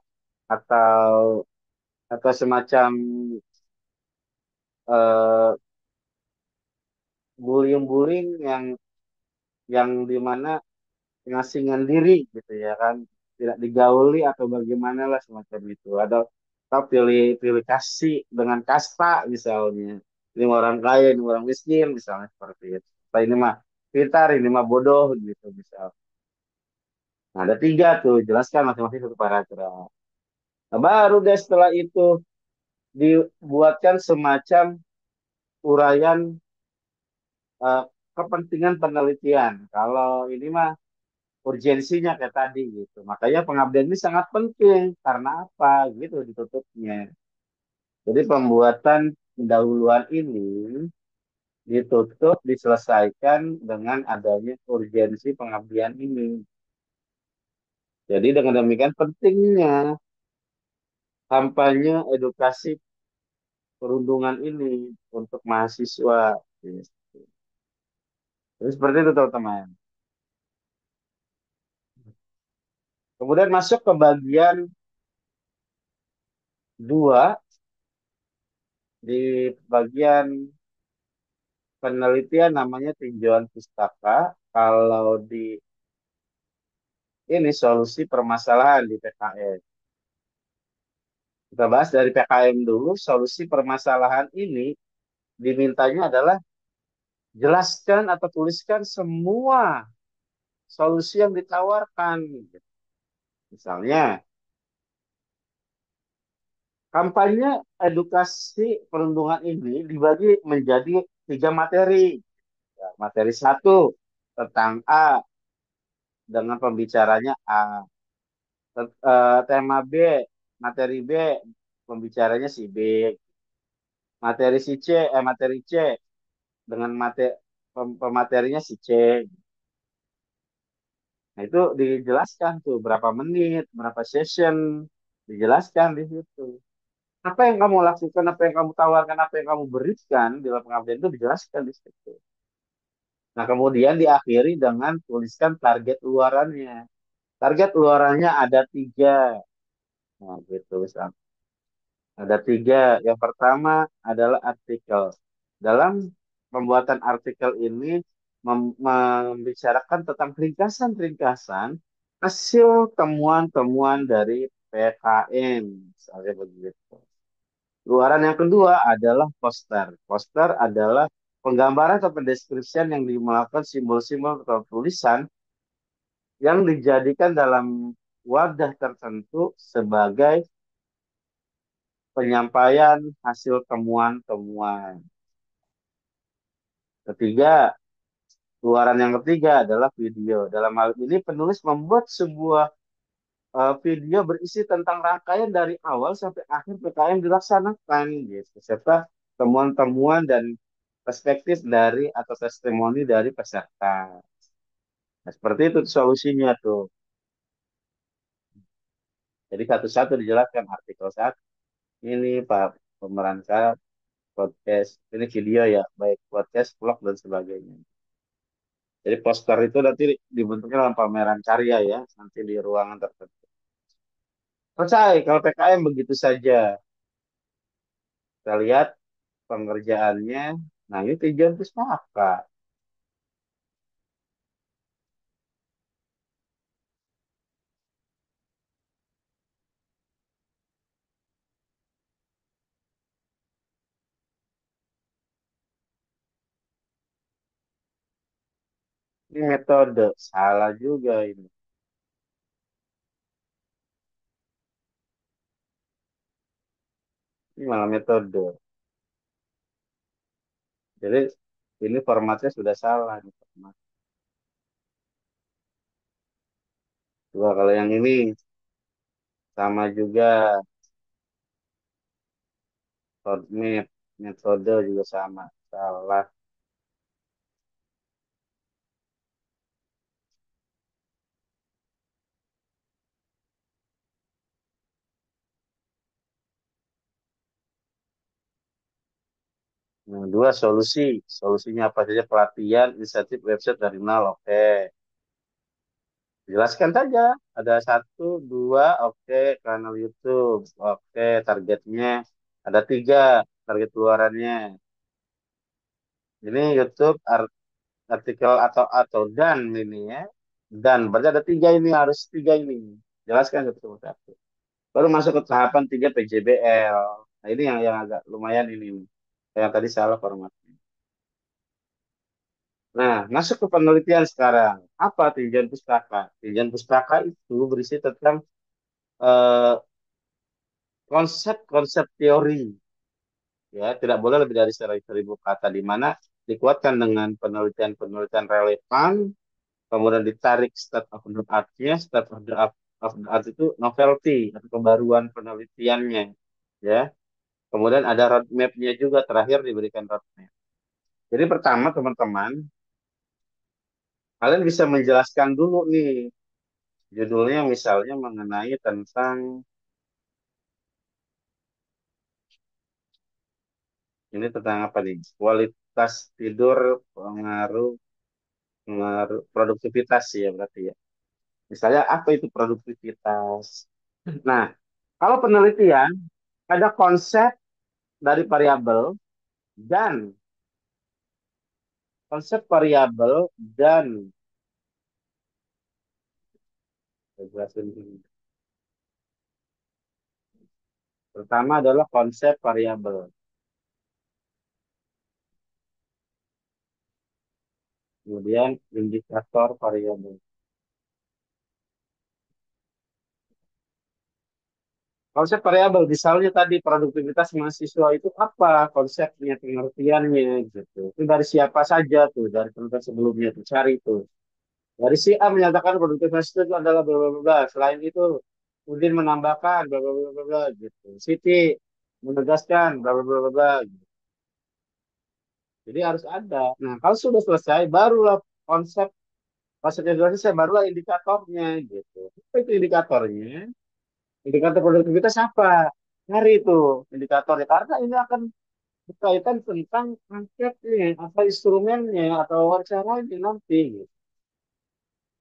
atau semacam eh, bullying-bullying yang dimana pengasingan diri gitu ya kan, tidak digauli atau bagaimana lah semacam itu, atau pilih pilih kasih dengan kasta misalnya, ini orang kaya ini orang miskin misalnya seperti itu. Nah, ini mah pintar ini mah bodoh gitu misal. Nah, ada tiga tuh, jelaskan masing-masing satu paragraf. Nah, baru deh setelah itu dibuatkan semacam uraian eh, kepentingan penelitian. Kalau ini mah urgensinya kayak tadi gitu. Makanya pengabdian ini sangat penting. Karena apa? Gitu ditutupnya. Jadi pembuatan pendahuluan ini ditutup, diselesaikan dengan adanya urgensi pengabdian ini. Jadi dengan demikian pentingnya kampanye edukasi perundungan ini untuk mahasiswa. Gitu. Jadi seperti itu teman-teman. Kemudian masuk ke bagian dua, di bagian penelitian namanya tinjauan pustaka. Kalau di ini solusi permasalahan di PKM. Kita bahas dari PKM dulu, solusi permasalahan ini dimintanya adalah jelaskan atau tuliskan semua solusi yang ditawarkan. Misalnya, kampanye edukasi perundungan ini dibagi menjadi tiga materi. Ya, materi satu tentang A dengan pembicaranya A. Tema B, materi B, pembicaranya si B. Materi C dengan pematerinya si C. Nah, itu dijelaskan tuh berapa menit, berapa session, dijelaskan di situ. Apa yang kamu lakukan, apa yang kamu tawarkan, apa yang kamu berikan di dalam pengabdian itu dijelaskan di situ. Nah, kemudian diakhiri dengan tuliskan target luarannya. Target luarannya ada tiga. Nah, gitu. Ada tiga. Yang pertama adalah artikel. Dalam pembuatan artikel ini membicarakan tentang ringkasan-ringkasan hasil temuan-temuan dari PKN. Misalnya begitu. Luaran yang kedua adalah poster. Poster adalah penggambaran atau pendeskripsian yang dimelakukan simbol-simbol atau tulisan yang dijadikan dalam wadah tertentu sebagai penyampaian hasil temuan-temuan. Ketiga, luaran yang ketiga adalah video. Dalam hal ini penulis membuat sebuah video berisi tentang rangkaian dari awal sampai akhir PKM dilaksanakan gitu, serta temuan-temuan dan perspektif dari atau testimoni dari peserta. Nah, seperti itu solusinya tuh. Jadi satu-satu dijelaskan artikel satu ini Pak pemerankan podcast, ini video ya, baik podcast, vlog dan sebagainya. Jadi poster itu nanti dibentuknya dalam pameran karya ya, nanti di ruangan tertentu. Selesai, kalau PKM begitu saja. Kita lihat pengerjaannya. Nah, ini tujuan pustaka. Ini metode. Salah juga ini. Ini malah metode. Jadi ini formatnya sudah salah. Nih, format. Coba kalau yang ini sama juga roadmap, metode juga sama. Salah. Yang dua solusi. Solusinya apa saja? Pelatihan, inisiatif, website dari nol. Oke. Jelaskan saja. Ada satu, dua, oke. Kanal YouTube. Oke. Targetnya. Ada tiga. Target keluarannya. Ini YouTube artikel atau dan ini ya. Dan. Berarti ada tiga ini. Harus tiga ini. Jelaskan satu satu. Baru masuk ke tahapan tiga PJBL. Nah ini yang agak lumayan ini. Yang tadi salah formatnya. Nah, masuk ke penelitian sekarang. Apa tinjauan pustaka? Tinjauan pustaka itu berisi tentang eh, konsep-konsep teori. Ya, tidak boleh lebih dari 1.000 kata, di mana dikuatkan dengan penelitian-penelitian relevan, kemudian ditarik state of the art-nya. State of the art itu novelty atau kebaruan penelitiannya. Ya, kemudian ada roadmap-nya juga, terakhir diberikan roadmap. Jadi pertama teman-teman, kalian bisa menjelaskan dulu nih judulnya, misalnya mengenai tentang ini, tentang apa nih? Kualitas tidur, pengaruh pengaruh produktivitas ya berarti ya. Misalnya apa itu produktivitas? Nah, kalau penelitian ada konsep dari variabel dan konsep variabel dan saya jelasin dulu. Pertama adalah konsep variabel, kemudian indikator variabel. Konsep variabel, misalnya tadi produktivitas mahasiswa itu apa konsepnya, pengertiannya gitu. Itu dari siapa saja tuh, dari penelitian sebelumnya tuh cari tuh. Dari si A menyatakan produktivitas itu adalah bla bla bla bla. Selain itu, Udin menambahkan bla bla bla bla bla gitu. Siti menegaskan bla bla bla bla bla. Gitu. Jadi harus ada. Nah, kalau sudah selesai, barulah konsep konsepnya sudah selesai, barulah indikatornya gitu. Apa itu indikatornya? Indikator produktivitas apa? Cari itu indikatornya. Karena ini akan berkaitan tentang angketnya, apa instrumennya, atau caranya nanti. Gitu.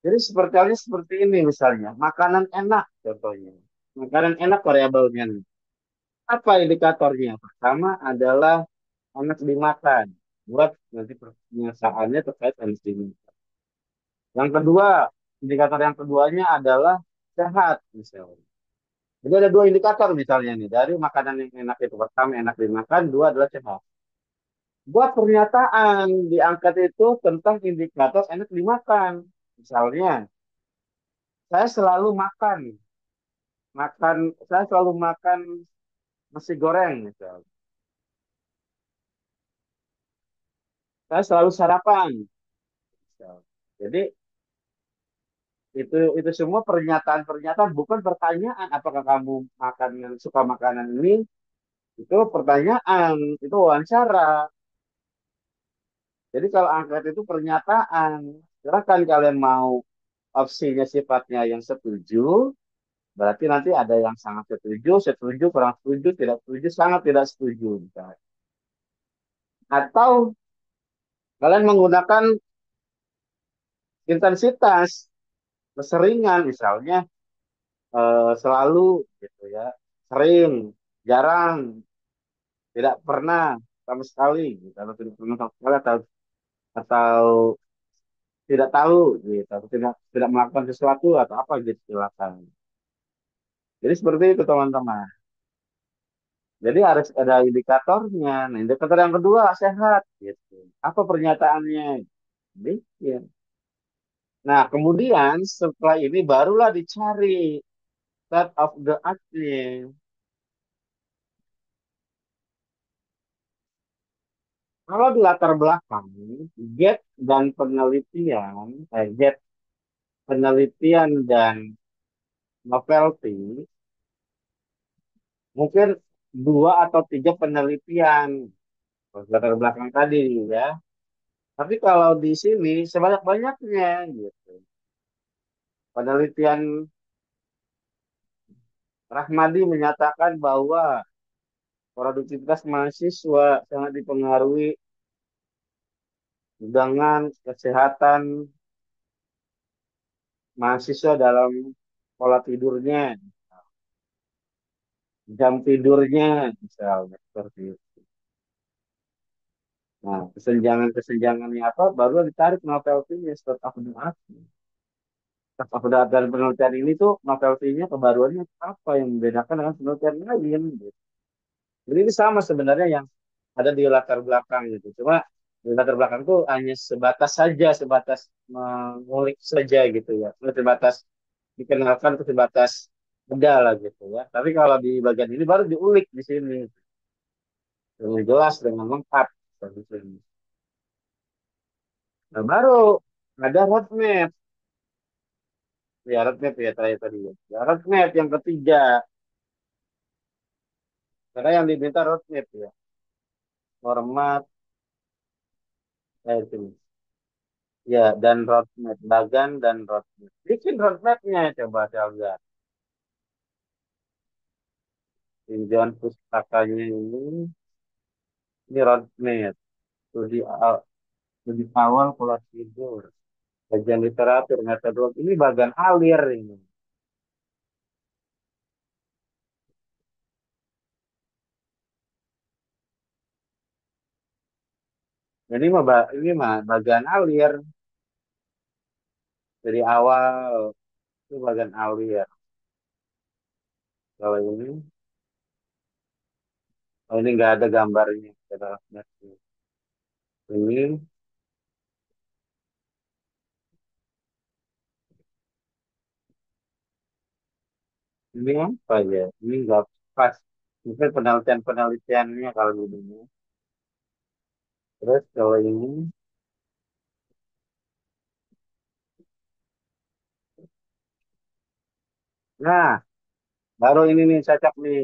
Jadi seperti halnya seperti ini misalnya. Makanan enak contohnya. Makanan enak variabelnya. Apa indikatornya? Pertama adalah enak dimakan. Buat nanti penyesaannya terkait enak dimakan. Yang kedua, indikator yang keduanya adalah sehat misalnya. Jadi ada dua indikator misalnya nih, dari makanan yang enak itu. Pertama enak dimakan, dua adalah sehat. Buat pernyataan diangkat itu tentang indikator enak dimakan. Misalnya, saya selalu makan, makan, saya selalu makan nasi goreng misalnya. Saya selalu sarapan. Misalnya. Jadi itu semua pernyataan-pernyataan, bukan pertanyaan apakah kamu makan suka makanan ini. Itu pertanyaan, itu wawancara. Jadi kalau angket itu pernyataan, silahkan kalian mau opsinya sifatnya yang setuju, berarti nanti ada yang sangat setuju, setuju, kurang setuju, tidak setuju, sangat tidak setuju. Misalnya. Atau kalian menggunakan intensitas, keseringan, misalnya selalu, gitu ya, sering, jarang, tidak pernah sama sekali, gitu. Atau tidak pernah sama sekali, atau tidak tahu, gitu, atau tidak melakukan sesuatu atau apa gitu silakan. Jadi seperti itu teman-teman. Jadi harus ada indikatornya. Nah, indikator yang kedua sehat, gitu. Apa pernyataannya? Bikin. Nah, kemudian setelah ini barulah dicari state of the art-nya. Kalau di latar belakang, get dan penelitian, get penelitian dan novelty, mungkin dua atau tiga penelitian latar belakang tadi ya. Tapi kalau di sini sebanyak-banyaknya gitu. Penelitian Rahmadi menyatakan bahwa produktivitas mahasiswa sangat dipengaruhi dengan kesehatan mahasiswa dalam pola tidurnya, jam tidurnya, misalnya seperti itu. Nah, kesenjangan-kesenjangannya apa? Baru ditarik novelty-nya setelah aku dengar. Setelah aku dengar dari penelitian ini tuh novelty-nya kebaruannya apa yang membedakan dengan penelitian lain, gitu. Jadi ini sama sebenarnya yang ada di latar belakang gitu. Cuma di latar belakang tuh hanya sebatas saja, sebatas mengulik saja gitu ya. Sebatas dikenalkan itu sebatas beda lah gitu ya. Tapi kalau di bagian ini baru diulik di sini dengan jelas dengan lengkap di sini. Nah, baru ada roadmap. Ya, roadmap ya tadi ya. Ya, roadmap yang ketiga. Karena yang diminta roadmap ya. Format, itu. Ya, dan roadmap. Bagan dan roadmap. Bikin roadmapnya coba Selga. Tinjauan pustakanya ini roadmap. Studi, studi awal pola tidur. Kajian literatur, metodologi. Ini bagian alir ini. Ini mah bagian alir dari awal itu bagian alir. Kalau ini nggak ada gambarnya. Kita lihat. Ini apa ya? Ini nggak pas. Mungkin penelitian-penelitiannya kalau ini. Terus kalau nah baru ini nih cocok nih.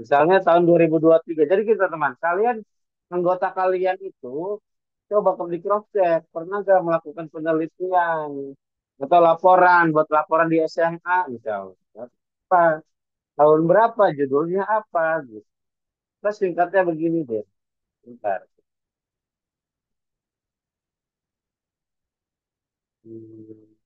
Misalnya tahun 2023. Jadi kita teman, kalian anggota kalian itu coba kalau di cross check pernah nggak melakukan penelitian atau laporan buat laporan di SMA misalnya. Apa? Tahun berapa? Judulnya apa? Gitu. Terus singkatnya begini deh. Bentar. Hmm.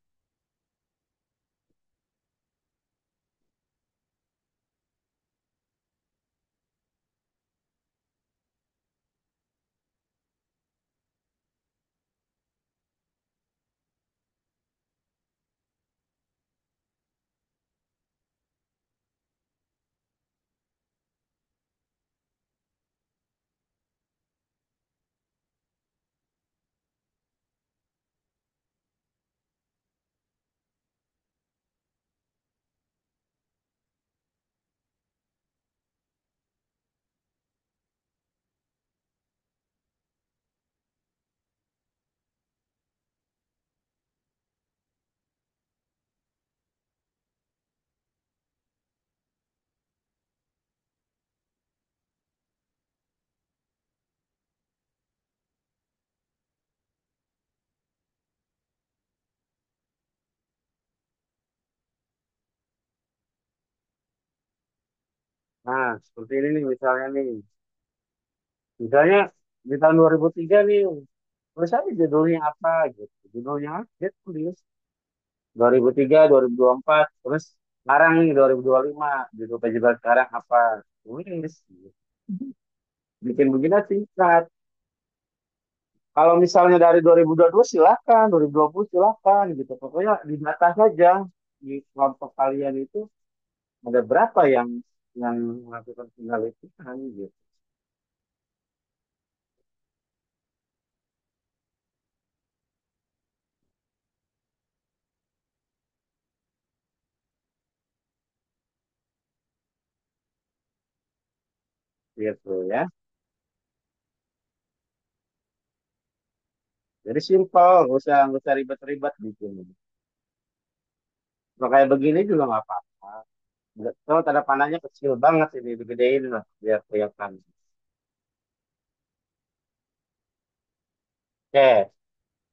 Nah, seperti ini nih misalnya nih. Misalnya di tahun 2003 nih, terus aja judulnya apa gitu. Judulnya apa? Dia tulis 2003, 2024, terus sekarang nih 2025, judul penjualan sekarang apa? Tulis. Gitu. Bikin begini singkat. Kalau misalnya dari 2022 silakan, 2020 silakan gitu. Pokoknya di data saja di kelompok kalian itu ada berapa yang melakukan penelitian gitu. Gitu ya. Jadi simpel, nggak usah ribet-ribet bikin. Kalau kayak begini juga nggak apa-apa. Kalau tanda panahnya kecil banget ini, digedein lah biar kelihatan. Oke,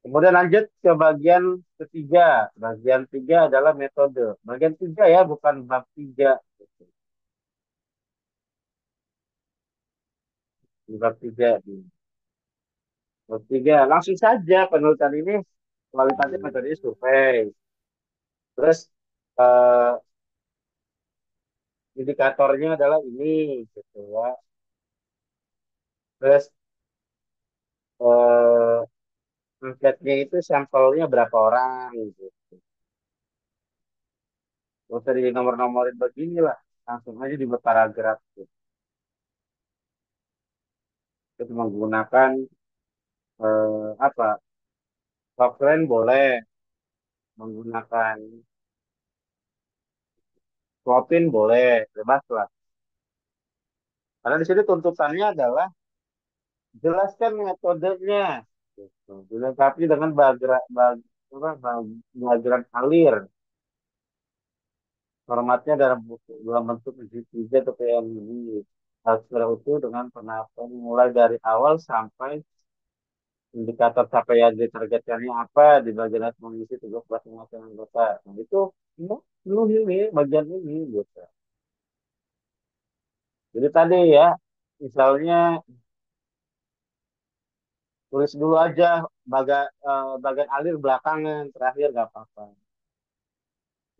kemudian lanjut ke bagian ketiga. Bagian tiga adalah metode. Bagian tiga ya, bukan bab tiga. bab tiga. Bab tiga, langsung saja penulisan ini kualitatif metode survei. Terus eh, indikatornya adalah ini, gitu ya. Terus eh, angketnya itu sampelnya berapa orang, gitu. Gak usah di nomor-nomorin begini lah, langsung aja dibuat paragraf. Gitu. Terus menggunakan apa? Software boleh menggunakan Swapin boleh, bebas lah. Karena di sini tuntutannya adalah jelaskan metodenya, gitu. Dilengkapi dengan diagram alir. Formatnya dalam bentuk tiga atau PNG. Harus berutuh dengan penataan mulai dari awal sampai indikator capaian di targetnya apa di bagian atas mengisi tugas masing-masing anggota. Nah itu ya, penuh ini bagian ini gitu. Jadi tadi ya, misalnya tulis dulu aja bagian alir belakangan, terakhir nggak apa-apa.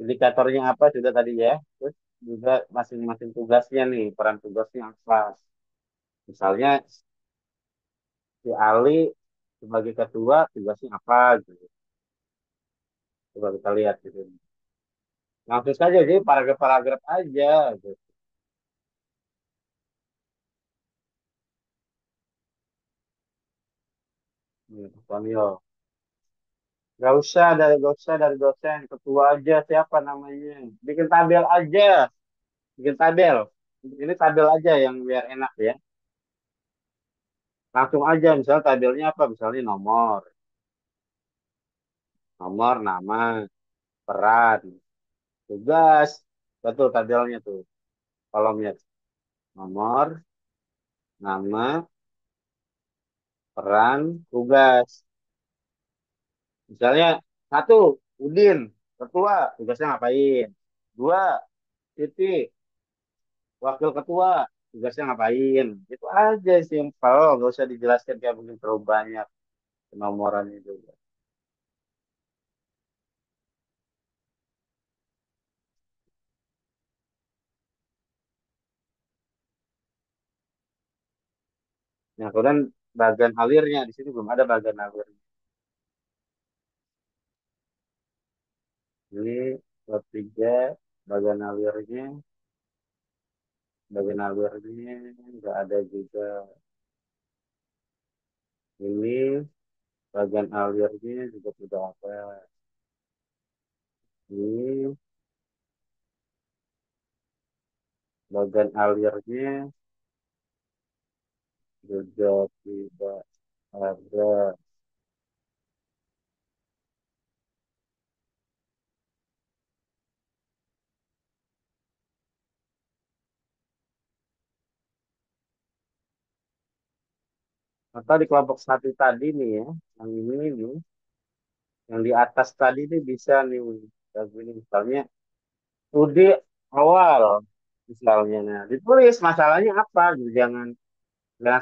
Indikatornya apa juga tadi ya. Terus juga masing-masing tugasnya nih, peran tugasnya apa. Misalnya si Ali sebagai ketua tugasnya apa gitu. Coba kita lihat gitu. Langsung saja jadi paragraf-paragraf aja gitu. Tonio. Gak usah dari dosen, ketua aja siapa namanya. Bikin tabel aja, bikin tabel. Ini tabel aja yang biar enak ya. Langsung aja, misalnya tabelnya apa? Misalnya nomor, nama, peran, tugas. Betul tabelnya tuh, kolomnya. Nomor, nama, peran, tugas. Misalnya, satu, Udin, ketua, tugasnya ngapain? Dua, Titi, wakil ketua, tugasnya ngapain? Itu aja simpel, gak usah dijelaskan kayak mungkin terlalu banyak penomoran itu. Nah, kemudian bagian alirnya, di sini belum ada bagian alirnya. Ini bab tiga, bagian alirnya, nggak ada juga. Ini bagian alirnya juga tidak apa. Ini bagian alirnya juga tidak ada. Atau di kelompok satu tadi nih ya, yang ini nih, yang di atas tadi nih bisa nih, kayak gini misalnya, studi awal, misalnya, nah, ditulis masalahnya apa, gitu. Jangan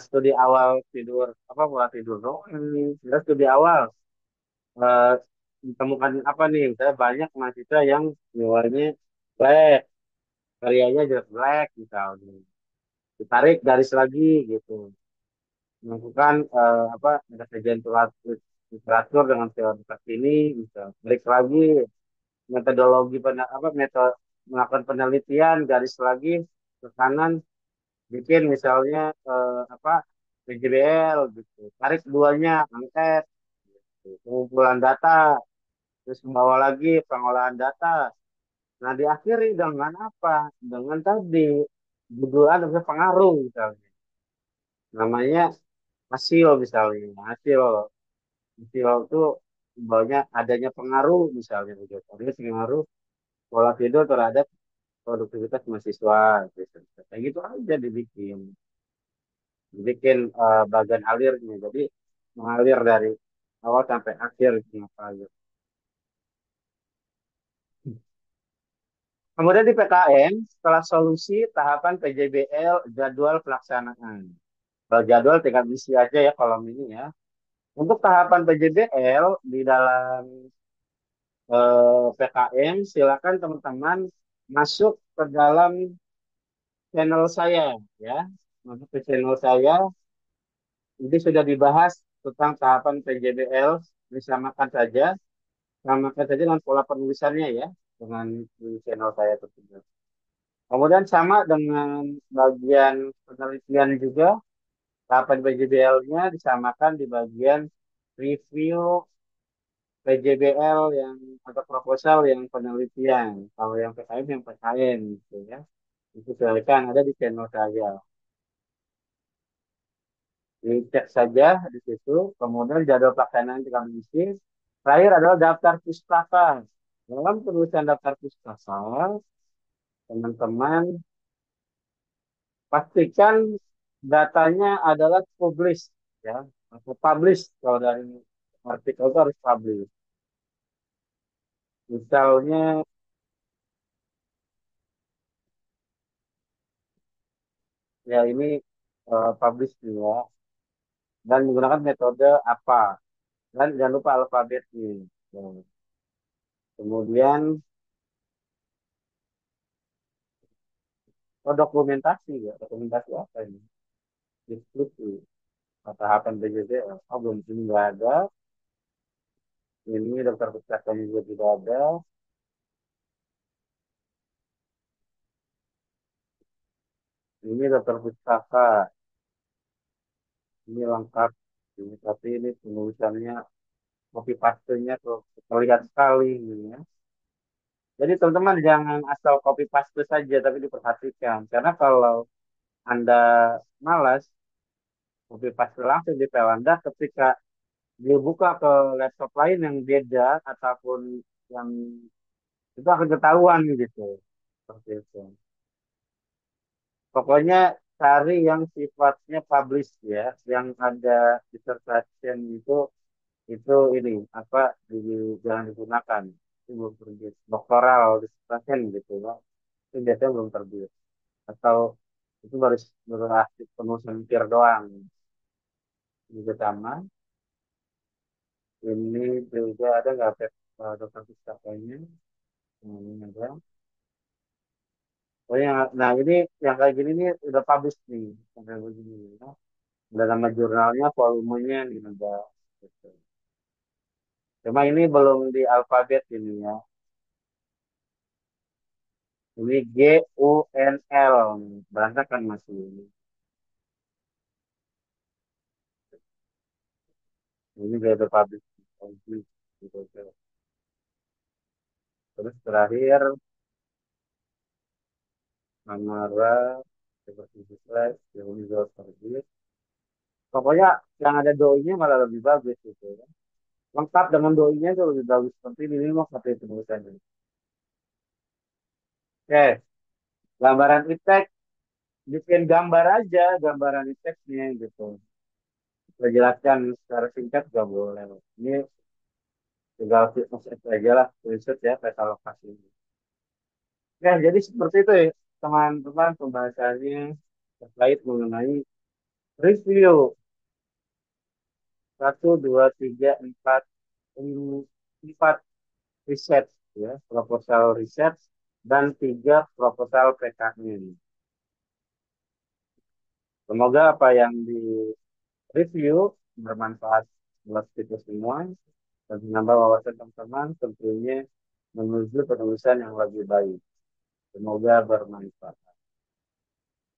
studi awal tidur, apa pola tidur doang nih, kita studi awal, eh, ditemukan apa nih, misalnya banyak mahasiswa yang nilainya jelek, karyanya jelek, misalnya, ditarik garis lagi, gitu. Melakukan apa ada kajian literatur dengan teori ini bisa break lagi metodologi apa metode melakukan penelitian garis lagi ke kanan bikin misalnya apa PJBL gitu tarik duanya angket gitu. Pengumpulan data terus membawa lagi pengolahan data nah diakhiri dengan apa dengan tadi judulan ada pengaruh misalnya namanya hasil misalnya hasil itu banyak adanya pengaruh misalnya gitu. Ada pengaruh pola tidur terhadap produktivitas mahasiswa gitu. Kayak gitu aja dibikin bagian alirnya. Jadi mengalir dari awal sampai akhir kenapa gitu. Kemudian di PKN setelah solusi tahapan PJBL jadwal pelaksanaan. Kalau jadwal tinggal isi aja ya kolom ini ya. Untuk tahapan PJBL di dalam PKM, silakan teman-teman masuk ke dalam channel saya ya. Masuk ke channel saya, ini sudah dibahas tentang tahapan PJBL, disamakan saja, samakan saja dengan pola penulisannya ya, dengan di channel saya tersebut. Kemudian sama dengan bagian penelitian juga, tahapan PJBL-nya disamakan di bagian review PJBL yang atau proposal yang penelitian. Kalau yang PKM yang PKM gitu ya. Itu silakan ada di channel saya. Dicek saja di situ. Kemudian jadwal pelaksanaan kita isi. Terakhir adalah daftar pustaka. Dalam penulisan daftar pustaka, teman-teman pastikan datanya adalah publish ya. Atau publish kalau dari artikel itu harus publish. Misalnya ya ini publish juga dan menggunakan metode apa dan jangan lupa alfabetnya. Nah, kemudian dokumentasi ya, dokumentasi apa ini? Diskusi tahapan BJJ. Oh, belum ini nggak ada. Ini daftar pustakanya juga tidak ada. Ini daftar pustaka, ini lengkap. Ini tapi ini penulisannya copy paste-nya tuh terlihat sekali ini ya. Jadi teman-teman jangan asal copy paste saja tapi diperhatikan karena kalau Anda malas copy paste langsung di file Anda ketika dibuka ke laptop lain yang beda ataupun yang itu akan ketahuan gitu. Seperti itu. Pokoknya cari yang sifatnya publish ya, yang ada dissertation itu ini apa jangan digunakan. Itu belum terbit. Doktoral dissertation gitu ya. Itu biasanya belum terbit. Atau itu baru baru aktif penulisan pikir doang. Ini pertama. Ini juga ada nggak dokter pustakanya? Ini ada. Oh, nah ini yang kayak gini nih udah publish nih, kayak begini. Ya. Udah nama jurnalnya, volumenya gitu udah. Gitu. Cuma ini belum di alfabet ini ya. Ini GUNL, berantakan masih ini. Ini udah publish. Publish, gitu. Terus terakhir, Amara, seperti slide, yang ini juga terbit. Pokoknya yang ada doi-nya malah lebih bagus gitu ya. Lengkap dengan doi-nya itu lebih bagus. Seperti ini mau seperti itu tulisannya. Oke, gambaran e bikin gambar aja, gambaran teksnya gitu. Saya jelaskan secara singkat gak boleh. Ini tinggal fitness aja lah, riset ya, peta lokasi. Ya, jadi seperti itu ya, teman-teman pembahasannya terkait mengenai review 1, 2, 3, 4, 4 riset ya, proposal riset dan 3 proposal PKN. Semoga apa yang di review bermanfaat buat kita semua dan menambah wawasan teman-teman tentunya menuju penulisan yang lebih baik. Semoga bermanfaat.